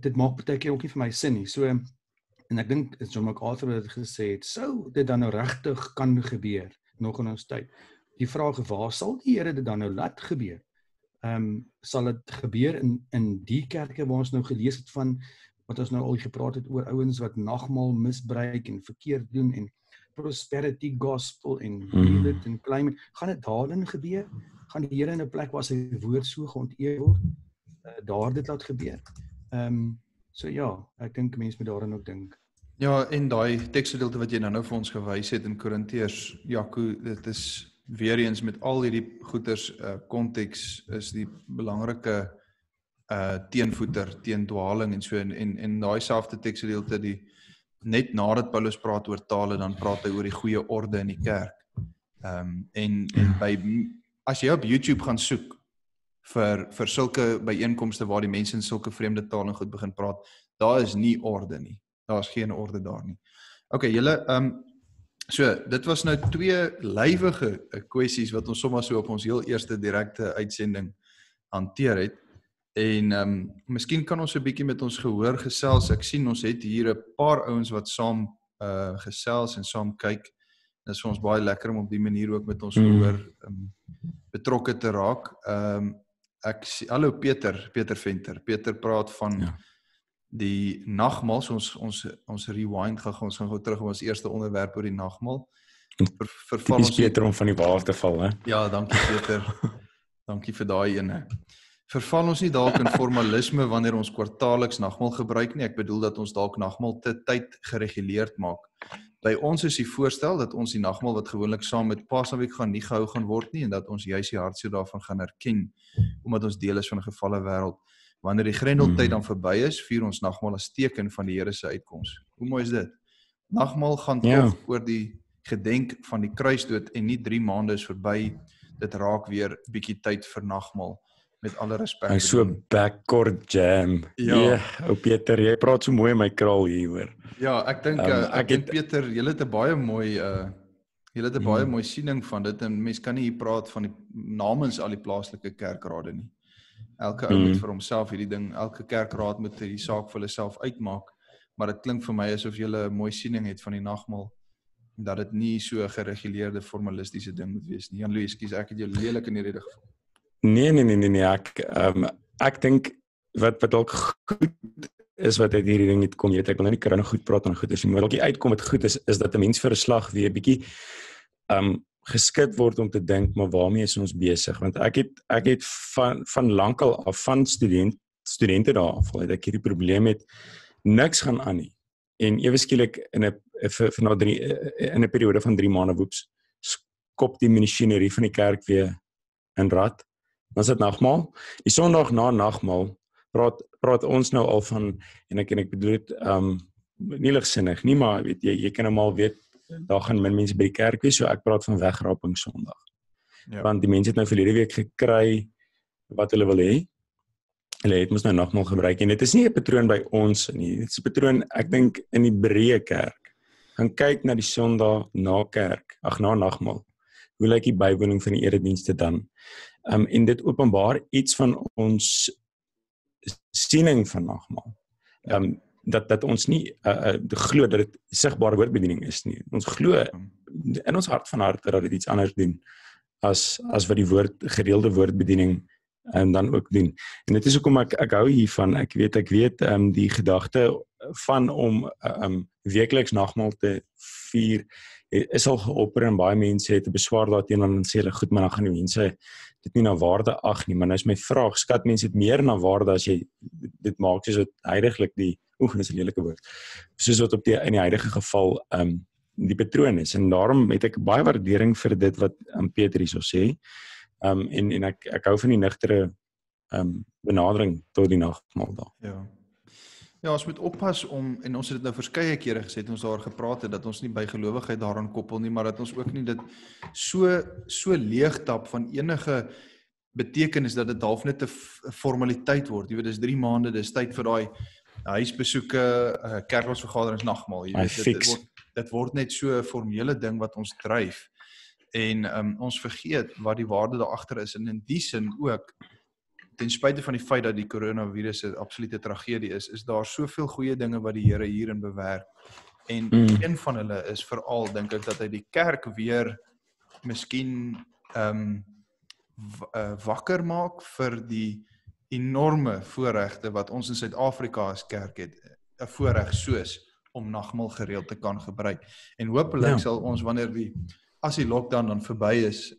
dit maak baie keer ook nie vir my sin nie. So, en ek dink John MacArthur het gesê het, sou dit dan nou regtig kan gebeur nog in ons tyd. Die vraag is, waar sal die Here dit dan nou laat gebeur? Sal dit gebeur in die kerke waar ons nou gelees het van, wat ons nou al gepraat het oor ouens wat nagmaal misbruik en verkeerd doen en prosperity gospel en dit en climate, gaan dit daarin gebeur? Gaan die Here in 'n plek waar sy woord so geonteer word, daar dit laat gebeur? So ja, ek dink mense moet daarin ook dink. Ja, en daai teksgedeelte wat jy nou vir ons gewys het in Korintiërs, Jaco, dit is weer eens met al hierdie goeters konteks is die belangrike teenvoeter teen dwaling en so en daai selfde teksgedeelte net nadat Paulus praat oor tale, dan praat hy oor die goeie orde in die kerk. En as jy op YouTube gaan soek vir sulke byeenkomste waar die mense in sulke vreemde tale goed begin praat, daar is nie orde nie. Daar is geen orde daar nie. Okay, julle so dit was nou 2 lywige kwessies wat ons sommer so op ons heel eerste direkte uitsending hanteer het. En miskien kan ons 'n bietjie met ons gehoor gesels. Ek sien ons het hier 'n paar ouens wat saam gesels en saam kyk. Dit is vir ons baie lekker om op die manier ook met ons gehoor betrokke te raak. Ek sien, hallo Peter Venter. Peter praat van die nagmaal. So ons rewind gaan ons gaan gou terug op ons eerste onderwerp oor die nagmaal. Verval ons Peter om van die wa af te val, hè? Ja, dankie Peter. Dankie vir daai ene. Verval ons nie dalk in formalisme wanneer ons kwartaalliks nagmaal gebruik nie. Ek bedoel dat ons dalk nagmaal te tyd gereguleerd maak. By ons is die voorstel dat ons die nagmaal wat gewoonlik saam met Paasnaweek gaan nie gehou gaan word nie en dat ons juis die hartseer daarvan gaan erken omdat ons deel is van 'n gefalle wêreld. Wanneer die grendeltyd dan verby is, vier ons nagmaal as teken van die Here se uitkoms. Hoe mooi is dit? Nagmaal gaan tog oor die gedenk van die kruisdood en nie 3 maande is verby. Dit raak weer bietjie tyd vir nagmaal. Met alle respek. Hy so backcourt jam. Ja, ou Peter, jy praat so mooi in my kraal hier hoor. Ja, ek dink ek dink Peter, jy het 'n baie mooi mooi siening van dit en mens kan nie hier praat van die namens al die plaaslike kerkrade nie. Elke ou moet vir homself hierdie ding, elke kerkraad moet hierdie saak vir hulle self uitmaak, maar dit klink vir my asof jy 'n mooi siening het van die nagmaal dat dit nie so 'n gereguleerde formalistiese ding moet wees nie. Jan-Louis, ekskuus, ek het jou lelik in die rede geval. Nee, ek dink wat dalk goed is wat uit hierdie ding het kom, ek wil nou nie kry nou goed praat en goed is nie, maar dalk die uitkom wat goed is dat 'n mens vir 'n slag weer bietjie geskit word om te dink, maar waarmee is ons besig? Want ek het van lankal af van studente daar af, het ek hierdie probleem met niks gaan aan nie. En ewe skielik in 'n periode van 3 maande woeps, skop die masjinerie van die kerk weer in rad. Dan is dit nagmaal. Die Sondag na nagmaal praat ons nou al van, en ek bedoel dit nie ligsinnig nie, maar weet jy kan nou maar weet, daar gaan min mense by die kerk wees, so ek praat van wegraping Sondag. Ja. Want die mense het nou verlede week gekry wat hulle wil hê. Hulle het mos nou nagmaal gebruik en dit is nie 'n patroon by ons nie. Dit is 'n patroon, ek dink, in die breë kerk. gaan kyk na die Sondag na kerk, na nagmaal. Hoe lyk die bywoning van die eredienste dan? En dit openbaar iets van ons siening van nagmaal. Dat ons nie glo dat dit sigbare woordbediening is nie. Ons glo in ons hart van harte dat dit iets anders doen as wat die gereelde woordbediening dan ook doen. En dit is hoekom ek hou hiervan. Ek weet die gedagte van om weekliks nagmaal te vier is al geopper en baie mense het 'n beswaar daarteenoor en sê hulle goed, maar dan gaan die mense dit nie na waarde ag nie, maar nou is my vraag, skat mense dit meer na waarde as jy dit maak soos wat heiliglik die dis 'n lelike woord. Soos wat in die huidige geval die patroon is en daarom het ek baie waardering vir dit wat Pieter hierso sê. En ek hou van die nugtere benadering tot die nagmaal daar. Ja, ons moet oppas en ons het dit nou verskeie kere gesê, het ons daar gepraat het, dat ons nie bygelowigheid daaraan koppel nie, maar dat ons ook nie dit so leegtap van enige betekenis, dat dit half net 'n formaliteit word. Jy weet, dis 3 maande, dis tyd vir daai huisbesoeke, kerkloosvergaderings, nagmaal. Jy weet, dit word net so 'n formele ding wat ons dryf. En ons vergeet wat die waarde daar agter is, en in die sin ook, ten spyte van die feit dat die coronavirus 'n absolute tragedie is daar soveel goeie dinge wat die Here hierin bewerk. En een van hulle is veral, dink ek, dat hy die kerk weer miskien wakker maak vir die enorme voorregte wat ons in Suid-Afrika as kerk het, 'n voorreg soos om nagmaal gereeld te kan gebruik. En hopelik sal ons, wanneer as die lockdown dan verby is,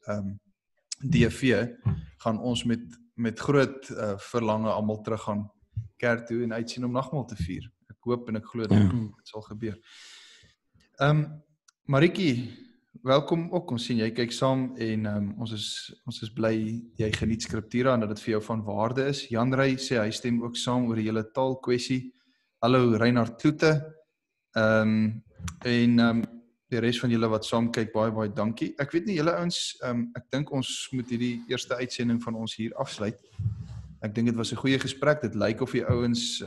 DV, gaan ons met groot verlange almal terug gaan kerk toe en uitsien om nagmaal te vier. Ek hoop en ek glo dat dit sal gebeur. Marietjie, welkom ook. Ons sien jy kyk saam en ons is bly jy geniet Skriptura en dat dit vir jou van waarde is. Jan Rey sê hy stem ook saam oor die hele taalkwessie. Hallo Reinhard Kloete. Die res van julle wat saam kyk, baie dankie. Ek weet nie julle ouens, ek dink ons moet hierdie eerste uitsending van ons hier afsluit. Ek dink dit was 'n goeie gesprek. Dit lyk of die ouens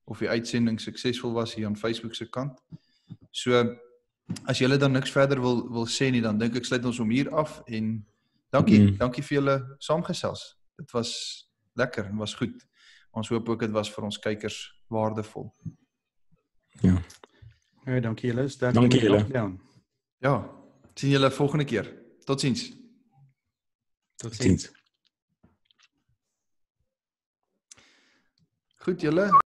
of die uitsending suksesvol was hier aan Facebook se kant. So as julle dan niks verder wil sê nie, dan dink ek sluit ons hom hier af en dankie vir julle saamgesels. Dit was lekker en was goed. Ons hoop ook dit was vir ons kykers waardevol. Ja. Dankie julle. Dankie julle. Ja, sien julle volgende keer. Totsiens. Totsiens. Goed julle.